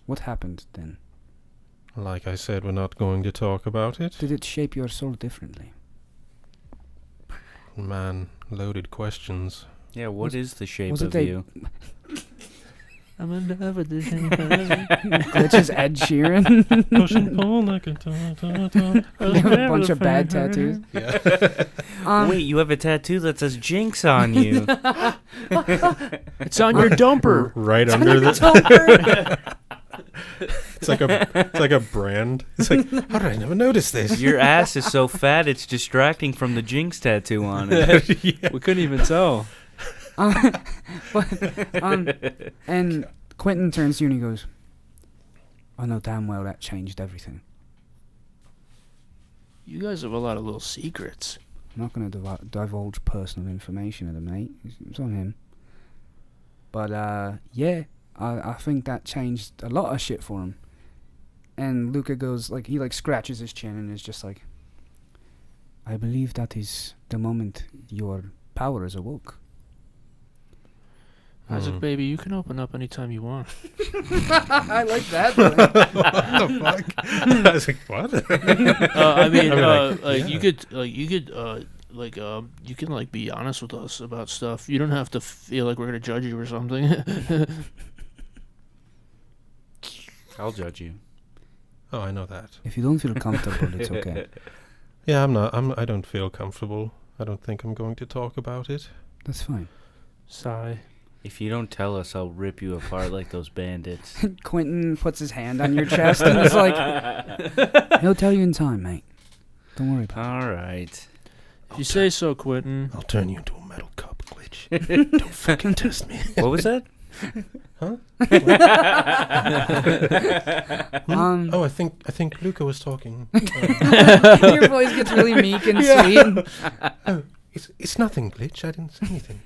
What happened then? Like I said, we're not going to talk about it. Did it shape your soul differently? Man, loaded questions. Yeah, what is the shape was it of a- you? I'm in love with this thing. Glitch is Ed Sheeran. Push and pull like a You have a bunch of bad tattoos. Yeah. Wait, you have a tattoo that says Jinx on you. It's on your dumper. Right under the It's like a brand. It's like, how did I never notice this? Your ass is so fat it's distracting from the Jinx tattoo on it. Yeah. We couldn't even tell. And Quentin turns to you and he goes, I know damn well that changed everything. You guys have a lot of little secrets. I'm not going to divulge personal information of him, mate. It's on him. But, yeah, I think that changed a lot of shit for him. And Luca goes, like, he, like, scratches his chin and is just like, I believe that is the moment your powers awoke. Isaac, baby, you can open up anytime you want. I like that. What the fuck? I was like, what? I mean, yeah. you can like be honest with us about stuff. You don't have to feel like we're gonna judge you or something. I'll judge you. Oh, I know that. If you don't feel comfortable, it's okay. Yeah, I don't feel comfortable. I don't think I'm going to talk about it. That's fine. Sigh. If you don't tell us, I'll rip you apart like those bandits. Quentin puts his hand on your chest and is like, he'll tell you in time, mate. Don't worry about it. All right. If you say so, Quentin. I'll turn you into a metal cup, Glitch. Don't fucking test me. What was that? Huh? Oh, I think Luca was talking. your voice gets really meek and sweet. Oh, it's nothing, Glitch. I didn't say anything.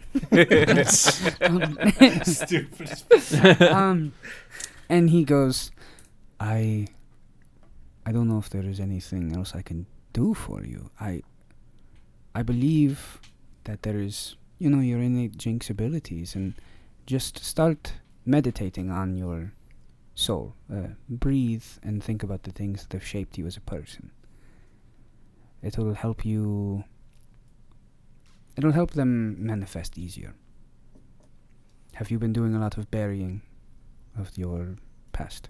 And he goes, I don't know if there is anything else I can do for you. I believe that there is, your innate Jinx abilities, and just start meditating on your soul. Breathe and think about the things that have shaped you as a person. It'll help them manifest easier. Have you been doing a lot of burying of your past?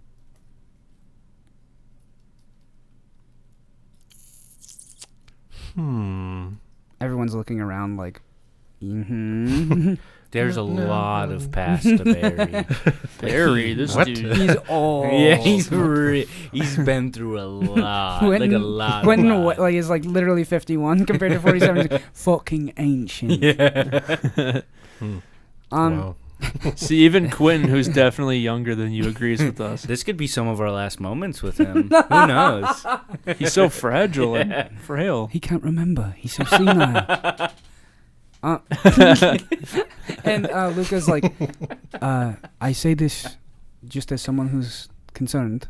Everyone's looking around like, There's a lot of past to bury. Barry, this What? dude. He's all. Yeah, he's been through a lot. Like a lot. Quentin lot. is like literally 51 compared to 47. He's like, fucking ancient. Yeah. Wow. See, even Quentin, who's definitely younger than you, agrees with us. This could be some of our last moments with him. Who knows? He's so fragile and frail. He can't remember. He's so senile. And Luca's like, I say this just as someone who's concerned.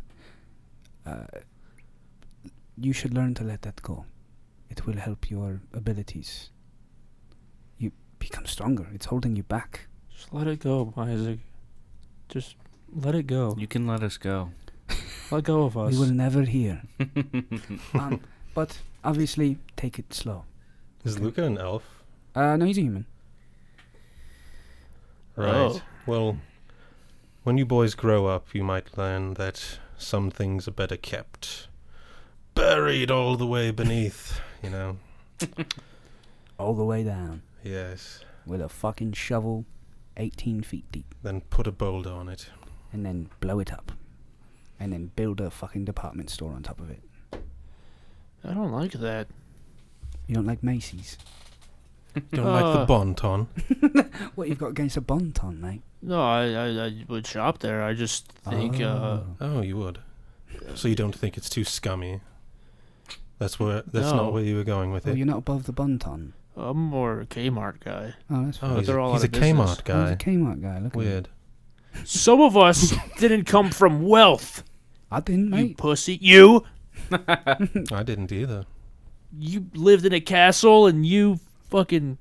You should learn to let that go. It will help your abilities. You become stronger. It's holding you back. Just let it go, Isaac. Just let it go. You can let us go. Let go of us. We will never hear. But obviously, take it slow. Is Luca an elf? No, he's a human. Right. Oh. Well, when you boys grow up, you might learn that some things are better kept buried all the way beneath, All the way down. Yes. With a fucking shovel 18 feet deep. Then put a boulder on it. And then blow it up. And then build a fucking department store on top of it. I don't like that. You don't like Macy's? Don't like the Bonton. What you've got against a Bonton, mate? No, I would shop there. I just think, Oh, you would. So you don't think it's too scummy? That's No. not where you were going with Oh, it. you're not above the Bonton. I'm more a Kmart guy. Oh, that's Oh, fine. But they're all he's out a of business. Kmart Oh, he's guy. a Kmart guy. Look at him. Weird. Some of us didn't come from wealth, I didn't, you mate. pussy. You I didn't either. lived in a castle and you fucking...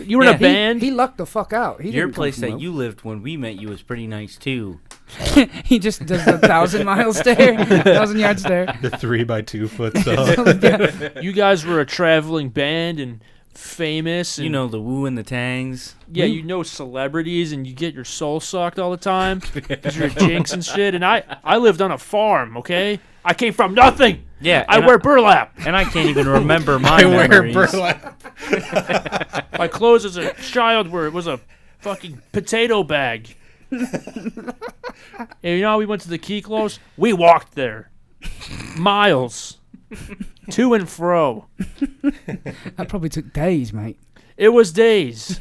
You were in a band? He lucked the fuck out. He Your didn't come place from that wealth. you lived when we met you was pretty nice too. He just does the 1,000-mile stare, 1,000-yard stare. The 3x2 foot saw. You guys were a traveling band and famous. And, You know the woo and the tangs. Yeah, you know celebrities and you get your soul sucked all the time because you're a Jinx and shit. And I lived on a farm, okay? I came from nothing. Yeah, I and wear burlap. and I can't even remember my memories. My clothes as a child it was a fucking potato bag. And you know how we went to the key close? We walked there. Miles. To and fro. That probably took days, mate. It was days.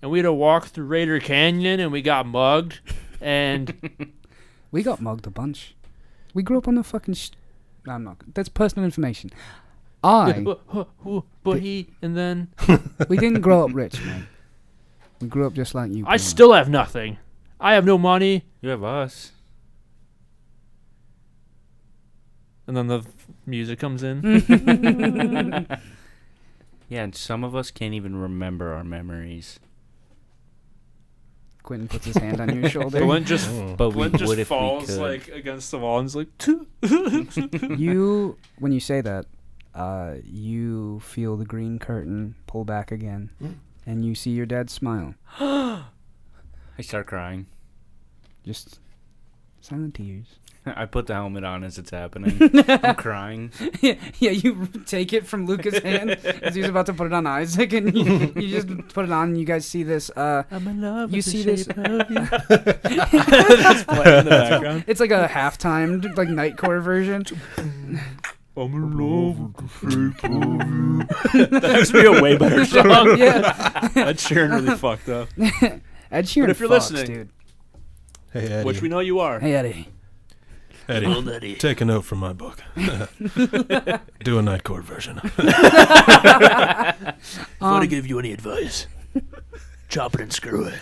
And we had to walk through Raider Canyon, and we got mugged. And We got mugged a bunch. We grew up on the fucking. No, I'm not. That's personal information. and then We didn't grow up rich, mate. We grew up just like you. I pretty still have nothing. I have no money. You have us. And then the music comes in. Yeah, and some of us can't even remember our memories. much. Quentin puts his hand on your shoulder. Blint just, But we Blint just would if we falls could. like against the wall and is like, You, when you say that, you feel the green curtain pull back again, and you see your dad smile. I start crying. Just silent tears. I put the helmet on as it's happening. I'm crying. Yeah, you take it from Luca's hand as he's about to put it on Isaac, and you just put it on, and you guys see this. I'm in love You with see the this- shape of you. That's playing in the background. It's like a half-timed, like nightcore version. I'm in love with the shape of you. That has to be a way better song. Yeah, Ed Sheeran really fucked up. Ed Sheeran. But if you're fucks, listening- dude. Hey, Eddie. Which we know you are. Hey Eddie. Eddie, take a note from my book. Do a nightcore version. If I were to give you any advice, chop it and screw it.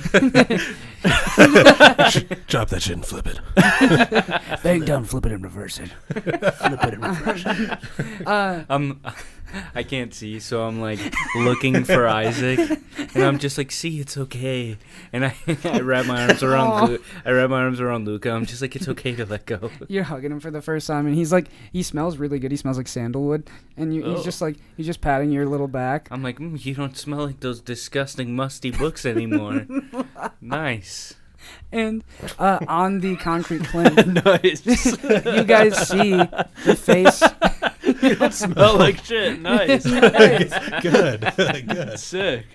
Chop that shit and flip it. Bang down, flip it and reverse it. Flip it and reverse it. I can't see, so I'm like looking for Isaac, and I'm just like, see, it's okay. And I wrap my arms around Luca. I'm just like, it's okay to let go. You're hugging him for the first time, and he's like, he smells really good. He smells like sandalwood, and he's just like, he's just patting your little back. I'm like, you don't smell like those disgusting musty books anymore. Nice. And on the concrete plinth, Nice. you guys see the face. You don't smell like shit. Nice. Good. Good. Sick.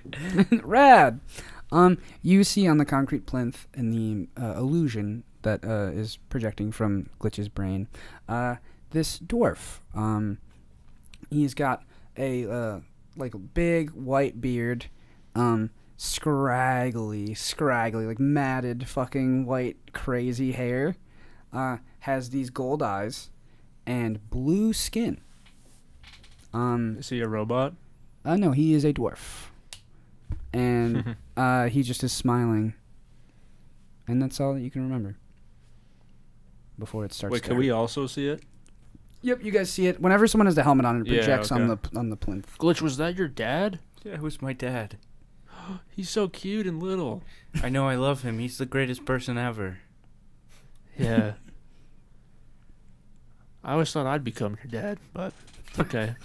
Rad. You see on the concrete plinth in the illusion that is projecting from Glitch's brain, this dwarf. He's got a like big white beard, scraggly, like matted fucking white crazy hair, has these gold eyes, and blue skin. Is he a robot? No, he is a dwarf. And he just is smiling. And that's all that you can remember. Before it starts. Wait, can we also see it? Yep, you guys see it. Whenever someone has the helmet on, it Yeah, projects okay. on the plinth. Glitch, was that your dad? Yeah, it was my dad. He's so cute and little. I know, I love him. He's the greatest person ever. Yeah. I always thought I'd become your dad, but okay.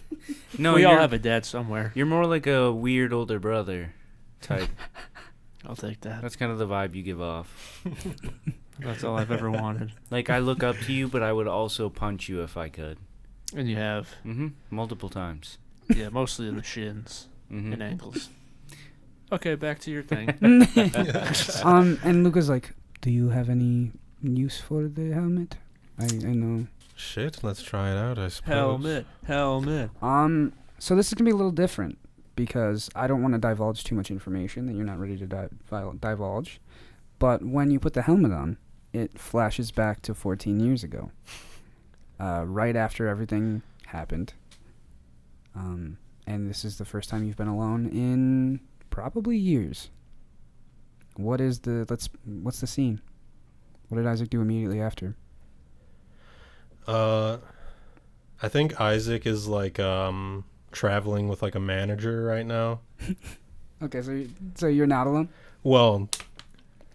No, we all you're- have a dad somewhere. You're more like a weird older brother type. I'll take that. That's kind of the vibe you give off. That's all I've ever wanted. Like, I look up to you, but I would also punch you if I could. And you have. Multiple times. Yeah, mostly in the shins and ankles. Okay, back to your thing. And Luca's like, do you have any use for the helmet? I know. Shit, let's try it out, I suppose. Helmet. So this is gonna be a little different because I don't want to divulge too much information that you're not ready to divulge. But when you put the helmet on, it flashes back to 14 years ago, right after everything happened. And this is the first time you've been alone in probably years. What's the scene? What did Isaac do immediately after? I think Isaac is like traveling with like a manager right now. Okay, so you're not alone. Well,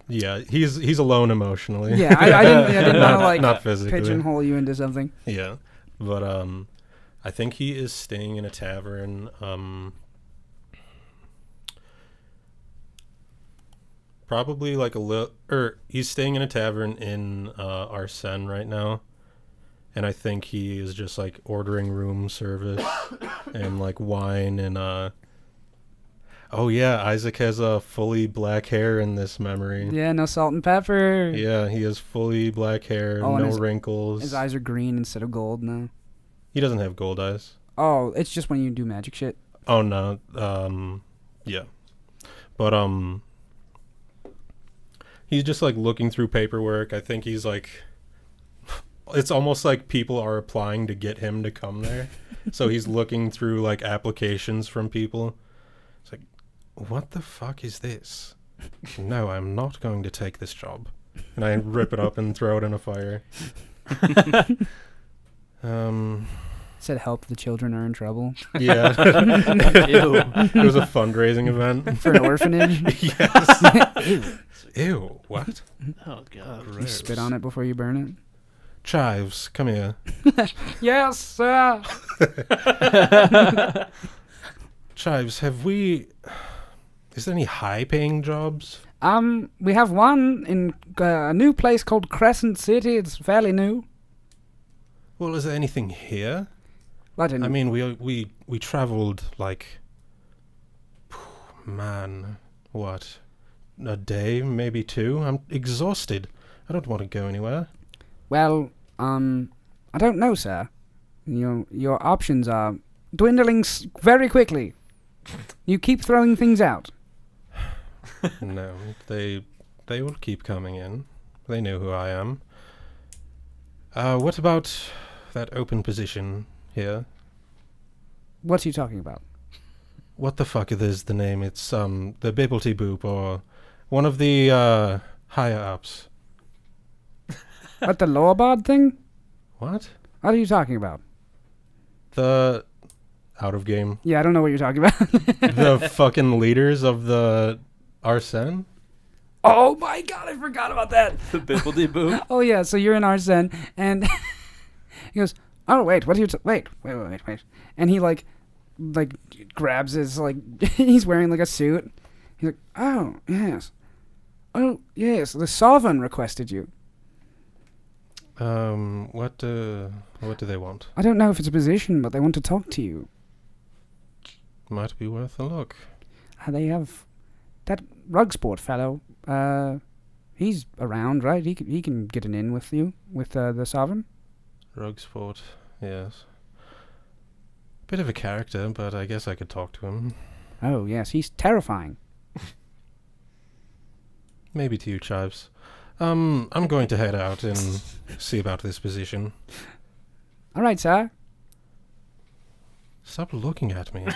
yeah, he's alone emotionally. Yeah, I didn't want to like not physically. pigeonhole you into something. Yeah, but I think he is staying in a tavern. Probably like he's staying in a tavern in Arsene right now. And I think he is just like ordering room service and like wine and Oh yeah, Isaac has a fully black hair in this memory. Yeah, no salt and pepper. Yeah, he has fully black hair, Oh, and no his- wrinkles. His eyes are green instead of gold now. He doesn't have gold eyes. Oh, it's just when you do magic shit. Oh no. Yeah. But he's just like looking through paperwork. I think he's like it's almost like people are applying to get him to come there. So he's looking through like applications from people. It's like, what the fuck is this? No, I'm not going to take this job. And I rip it up and throw it in a fire. Said help, the children are in trouble. Yeah. Ew. It was a fundraising event. For an orphanage. Yes. Ew. What? Oh god. You spit on it before you burn it. Chives, come here. Yes, sir. Chives, is there any high-paying jobs? We have one in a new place called Crescent City. It's fairly new. Well, is there anything here? I didn't. I mean, we traveled like, man, what, a day, maybe 2? I'm exhausted. I don't want to go anywhere. Well, I don't know, sir. Your options are dwindling very quickly. You keep throwing things out. No, they will keep coming in. They know who I am. What about that open position here? What are you talking about? What the fuck is the name? It's the Bibblety Boop or one of the higher ups. What, the lower board thing? What? What are you talking about? The out of game. Yeah, I don't know what you're talking about. The fucking leaders of the Arsene? Oh my god, I forgot about that. The bibbledy boo. Oh yeah, so you're in Arsene, and he goes, "Oh wait, what are you? Wait!" And he like grabs his he's wearing like a suit. He's like, "Oh yes, the Sovereign requested you." What do they want? I don't know if it's a position, but they want to talk to you. Might be worth a look. They have that rug sport fellow. He's around, right? He can get an in with you with the Sovereign. Rug sport, yes. Bit of a character, but I guess I could talk to him. Oh yes, he's terrifying. Maybe to you, Chives. I'm going to head out and see about this position. All right, sir. Stop looking at me.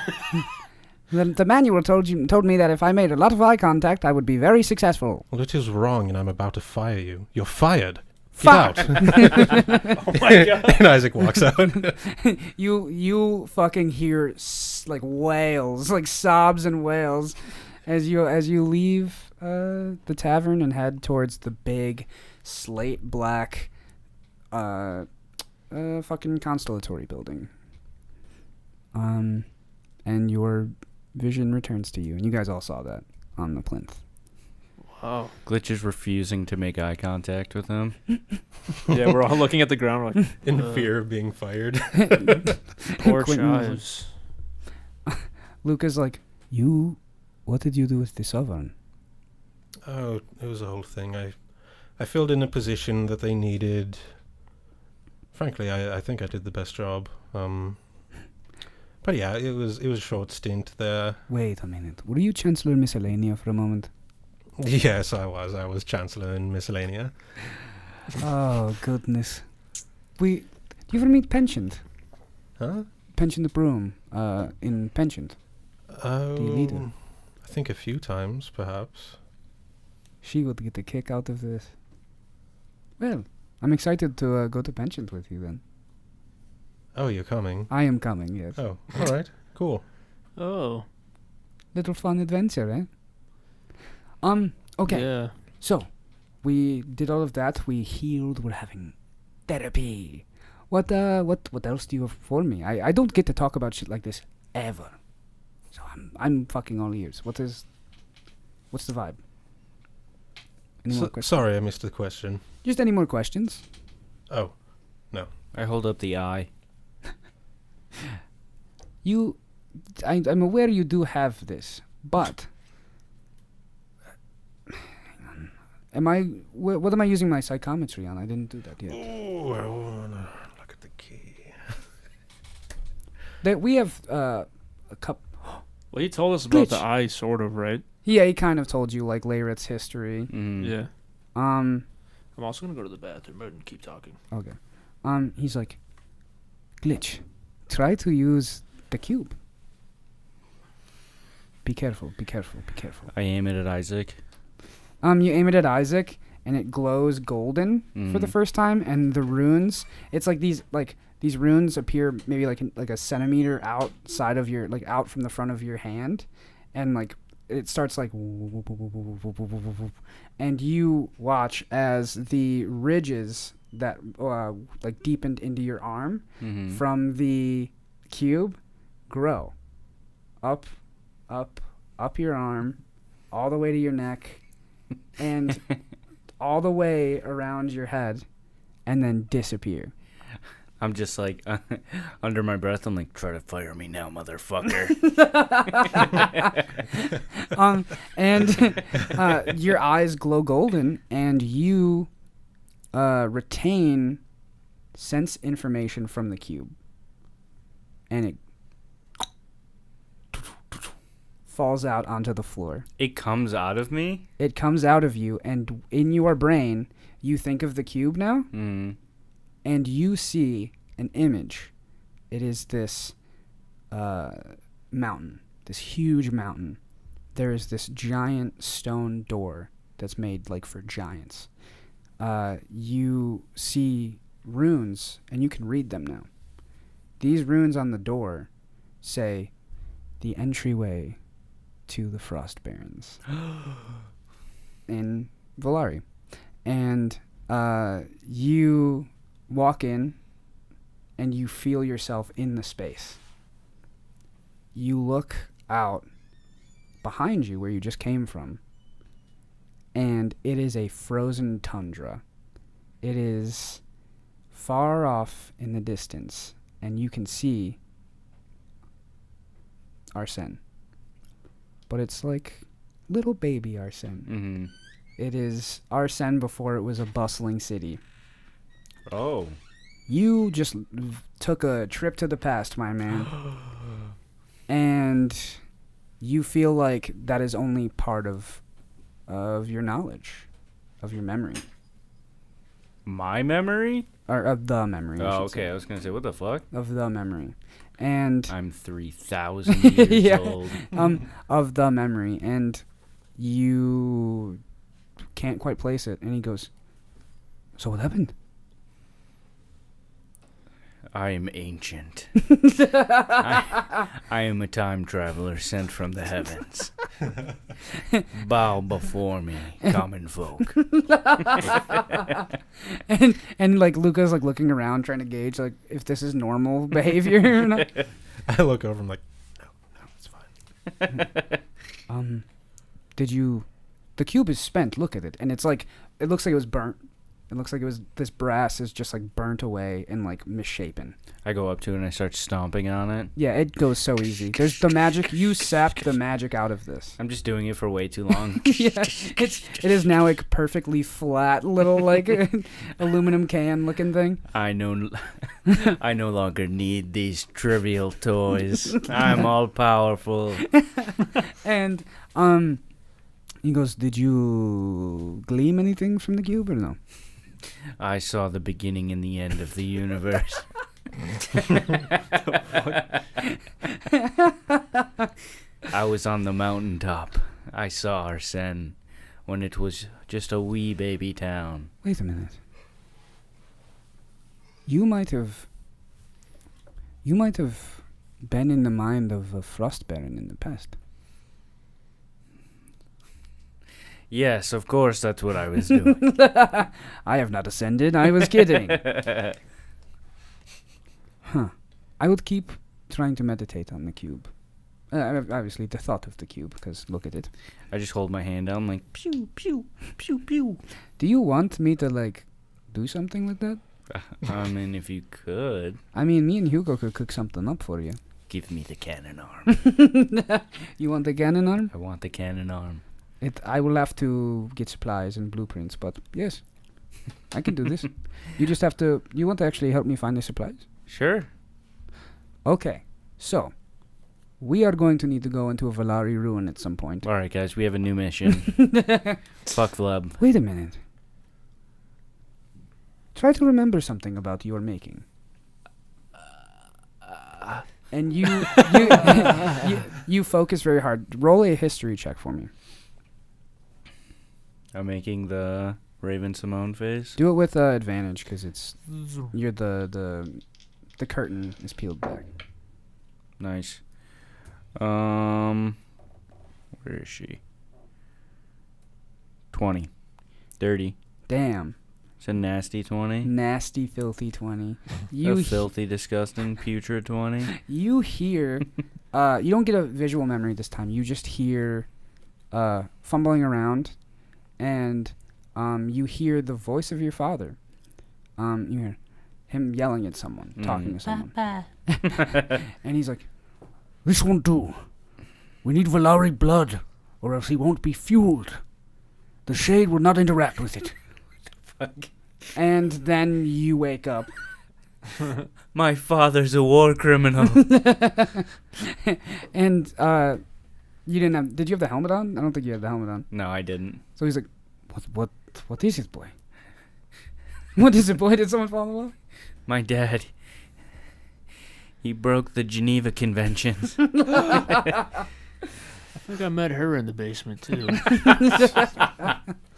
The manual told me that if I made a lot of eye contact, I would be very successful. Well, it is wrong, and I'm about to fire you. You're fired. Fuck. Get out. Oh my god. And Isaac walks out. You fucking hear wails, like sobs and wails, as you leave the tavern and head towards the big slate black fucking constellatory building. And your vision returns to you, and you guys all saw that on the plinth. Wow. Glitch is refusing to make eye contact with him. Yeah, we're all looking at the ground. We're like, In fear of being fired. poor Quentin- Chives. Luca's like, what did you do with the Sovereign? Oh, it was a whole thing. I filled in a position that they needed. Frankly, I think I did the best job. But yeah, it was a short stint there. Wait a minute. Were you Chancellor Miscellanea for a moment? Yes, I was. I was Chancellor in Miscellanea. Oh, goodness. Do you ever meet Penchant? Huh? Penchant the Broom, in Penchant. Oh, Do you need her? I think a few times, perhaps. She would get a kick out of this. Well, I'm excited to go to Penchant with you then. Oh, you're coming? I am coming, yes. Oh, all right. Cool. Oh. Little fun adventure, eh? Okay. Yeah. So, we did all of that. We healed. We're having therapy. What else do you have for me? I don't get to talk about shit like this ever. So I'm fucking all ears. What's the vibe? Any more questions? Sorry, I missed the question. Just any more questions? Oh, I hold up the eye. I'm aware you do have this. But what am I using my psychometry on? I didn't do that yet. Ooh, I wanna look at the key. That we have a cup. Well, he told us about Glitch. the eye, sort of, right? Yeah, he kind of told you like Layrith's history. Yeah. Um. I'm also gonna go to the bathroom and keep talking. Okay. He's like, Glitch, try to use the cube. Be careful. Be careful. Be careful. I aim it at Isaac. You aim it at Isaac, and it glows golden for the first time, and the runes. It's like these runes appear maybe like a centimeter outside of your out from the front of your hand, and like it starts like, and you watch as the ridges that like deepened into your arm from the cube grow up your arm all the way to your neck and all the way around your head and then disappear. I'm just like, under my breath, I'm like, try to fire me now, motherfucker. And your eyes glow golden, and you retain sense information from the cube. And it falls out onto the floor. It comes out of me? It comes out of you, and in your brain, you think of the cube now, and you see an image. It is this mountain, this huge mountain. There is this giant stone door that's made like for giants. You see runes, and you can read them now. These runes on the door say, the entryway to the Frost Barrens in Volari. And you walk in, and you feel yourself in the space. You look out behind you where you just came from, and it is a frozen tundra. It is far off in the distance, and you can see Arsene. But it's like little baby Arsene. It is Arsene before it was a bustling city. Oh. You just took a trip to the past, my man. And you feel like that is only part of your knowledge, of your memory. My memory? Or of the memory. Oh, okay. I was going to say, what the fuck? Of the memory. And I'm 3,000 years yeah. old. Of the memory. And you can't quite place it. And he goes, so what happened? I am ancient. I am a time traveler sent from the heavens. Bow before me, common folk. and like Luca's like looking around trying to gauge like if this is normal behavior or not. I look over. I'm like, no, it's fine. The cube is spent. Look at it, and it's like it looks like it was burnt. It looks like this brass is just like burnt away and like misshapen. I go up to it and I start stomping on it. Yeah, it goes so easy. There's the magic. You sapped the magic out of this. I'm just doing it for way too long. Yeah, it is now like perfectly flat little like aluminum can looking thing. I no longer need these trivial toys. I'm all powerful. And he goes, did you glean anything from the cube or no? I saw the beginning and the end of the universe. I was on the mountaintop. I saw Arsene when it was just a wee baby town. Wait a minute. You might have been in the mind of a Frost Baron in the past. Yes, of course, that's what I was doing. I have not ascended. I was kidding. Huh. I would keep trying to meditate on the cube. Obviously, the thought of the cube, because look at it. I just hold my hand down like, pew, pew, pew, pew. Do you want me to, like, do something with that? I mean, if you could. I mean, me and Hugo could cook something up for you. Give me the cannon arm. You want the cannon arm? I want the cannon arm. I will have to get supplies and blueprints, but yes, I can do this. You just have to. You want to actually help me find the supplies? Sure. Okay, so we are going to need to go into a Valari ruin at some point. All right, guys, we have a new mission. Fuck Flub. Wait a minute. Try to remember something about your making. And you focus very hard. Roll a history check for me. I'm making the Raven Simone face. Do it with advantage because it's you're the curtain is peeled back. Nice. Where is she? 20. Dirty. Damn. It's a nasty 20. Nasty, filthy 20. A filthy, disgusting, putrid 20. You hear, you don't get a visual memory this time. You just hear fumbling around, and you hear the voice of your father. You hear him yelling at someone, talking to someone. And he's like, "This won't do. We need Valari blood, or else he won't be fueled. The shade will not interact with it." Fuck. And then you wake up. My father's a war criminal. And you didn't have. Did you have the helmet on? I don't think you had the helmet on. No, I didn't. So he's like, "What is it, boy? What is it, boy? Did someone fall in love?" My dad. He broke the Geneva Conventions. I think I met her in the basement too.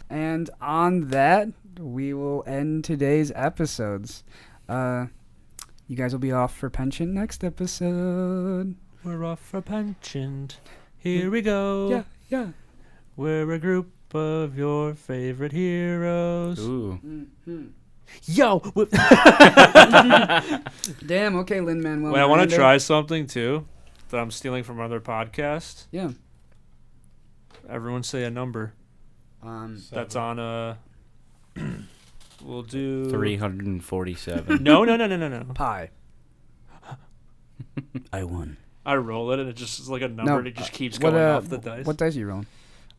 And on that, we will end today's episodes. You guys will be off for pension next episode. We're off for pension. Here we go. Yeah. We're a group of your favorite heroes. Ooh. Mm-hmm. Yo! Damn, okay, Lin-Manuel. Wait, I want Miranda. to try something too that I'm stealing from other podcasts. Yeah. Everyone say a number. That's on a. We'll do 347. No. Pie. I won. I roll it and it just is like a number and it just keeps what, going off the dice. What dice are you rolling?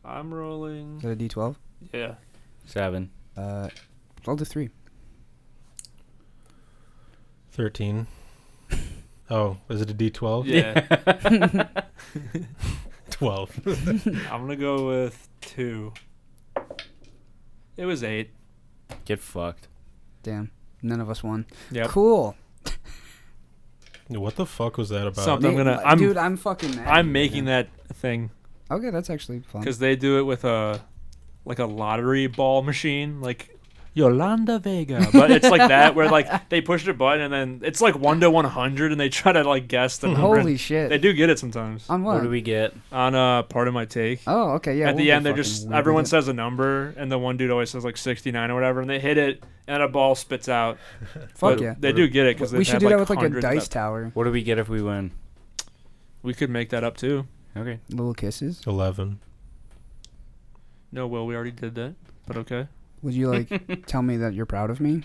I'm rolling. Is that a D12? Yeah. 7. Roll the 3. 13. Oh, is it a D12? Yeah. 12. I'm gonna go with 2. It was 8. Get fucked. Damn. None of us won. Yep. Cool. What the fuck was that about? Something. Dude, I'm fucking mad. I'm making that thing Okay, that's actually fun. because they do it with a lottery ball machine, like Yolanda Vega, but it's like that where like they push the button and then it's like 1 to 100 and they try to like guess the number. Holy shit. They do get it sometimes. On what? What do we get? On part of my take. Oh, okay, yeah. At the we'll end, they're fucking just weird everyone with it. says a number, and the one dude always says like 69 or whatever, and they hit it, and a ball spits out. Fuck But yeah. they do get it because We should do that with like a dice tower. What do we get if we win? We could make that up too. Okay. Little kisses. 11. No, Will, we already did that, but okay. Would you like tell me that you're proud of me?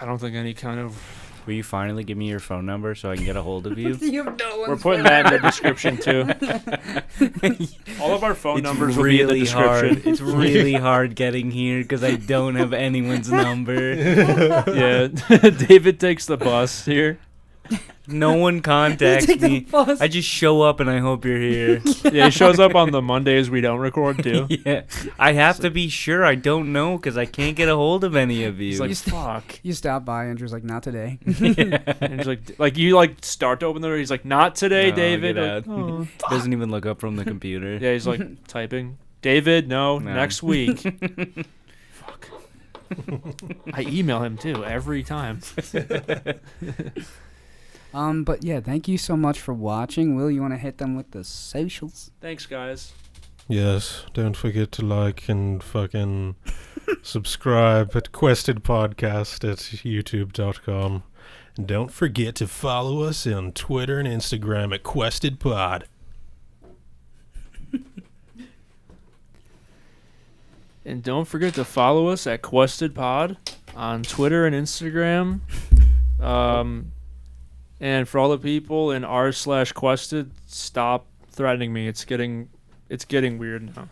I don't think any kind of. Will you finally give me your phone number so I can get a hold of you? You have no We're putting that in the description too. All of our phone numbers will be in the description. Hard. It's really hard getting here because I don't have anyone's number. Yeah, David takes the bus here. No one contacts me. I just show up and I hope you're here. Yeah, he shows up on the Mondays we don't record too. Yeah, I have to be sure I don't know because I can't get a hold of any of you. He's like, fuck. You stop by, Andrew's like, not today. And he's like you like start to open the door. He's like, not today, No, David. get Like, out. Doesn't even look up from the computer. yeah, he's like typing. David, no, next week. Fuck. I email him too every time. But yeah, thank you so much for watching. Will, you want to hit them with the socials? Thanks, guys. Yes, don't forget to like and fucking subscribe at Quested Podcast at youtube.com. And don't forget to follow us on Twitter and Instagram at Quested Pod. And don't forget to follow us at Quested Pod on Twitter and Instagram. And for all the people in r/quested, stop threatening me. It's getting weird now.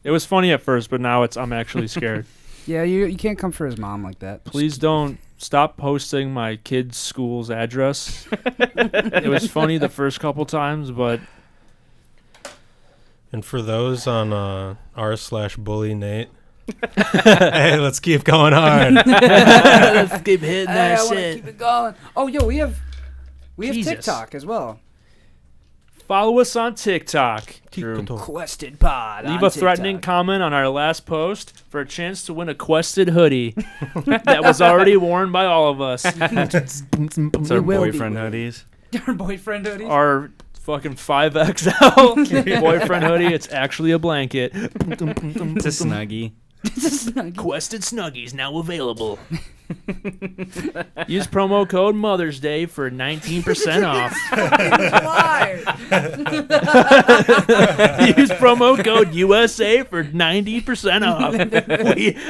It was funny at first, but now I'm actually scared. Yeah, you can't come for his mom like that. Please don't stop posting my kid's school's address. It was funny the first couple times, but And for those on r/bully Nate, hey, let's keep going hard. Let's keep hitting Hey, that I want to shit. keep it going. Oh, yo, we have Jesus. TikTok as well. follow us on TikTok. Quested Pod. Leave on a threatening TikTok. comment on our last post for a chance to win a Quested hoodie that was already worn by all of us. It's our will be boyfriend wearing. hoodies. Our boyfriend hoodie. Our fucking 5XL boyfriend hoodie. It's actually a blanket. It's a snuggie. Quested Snuggies now available. Use promo code Mother's Day for 19% off. Use promo code USA for 90%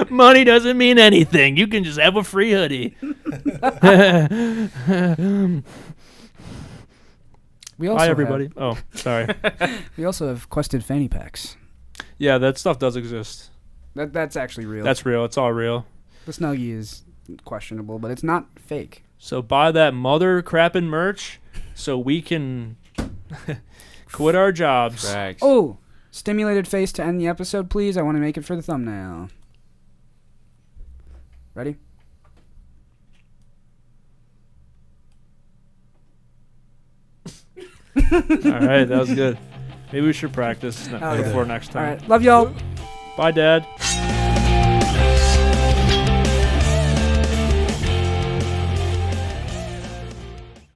off. Money doesn't mean anything. You can just have a free hoodie. We also Bye, have- everybody. Oh, sorry. we also have quested fanny packs. Yeah, that stuff does exist. That's actually real. That's real. It's all real. The Snuggie is questionable, but it's not fake. So buy that mother crapping merch so we can quit our jobs. Facts. Oh, stimulated face to end the episode, please. I want to make it for the thumbnail. Ready? All right, that was good. Maybe we should practice Okay. before next All time. right. Love y'all. Bye, Dad.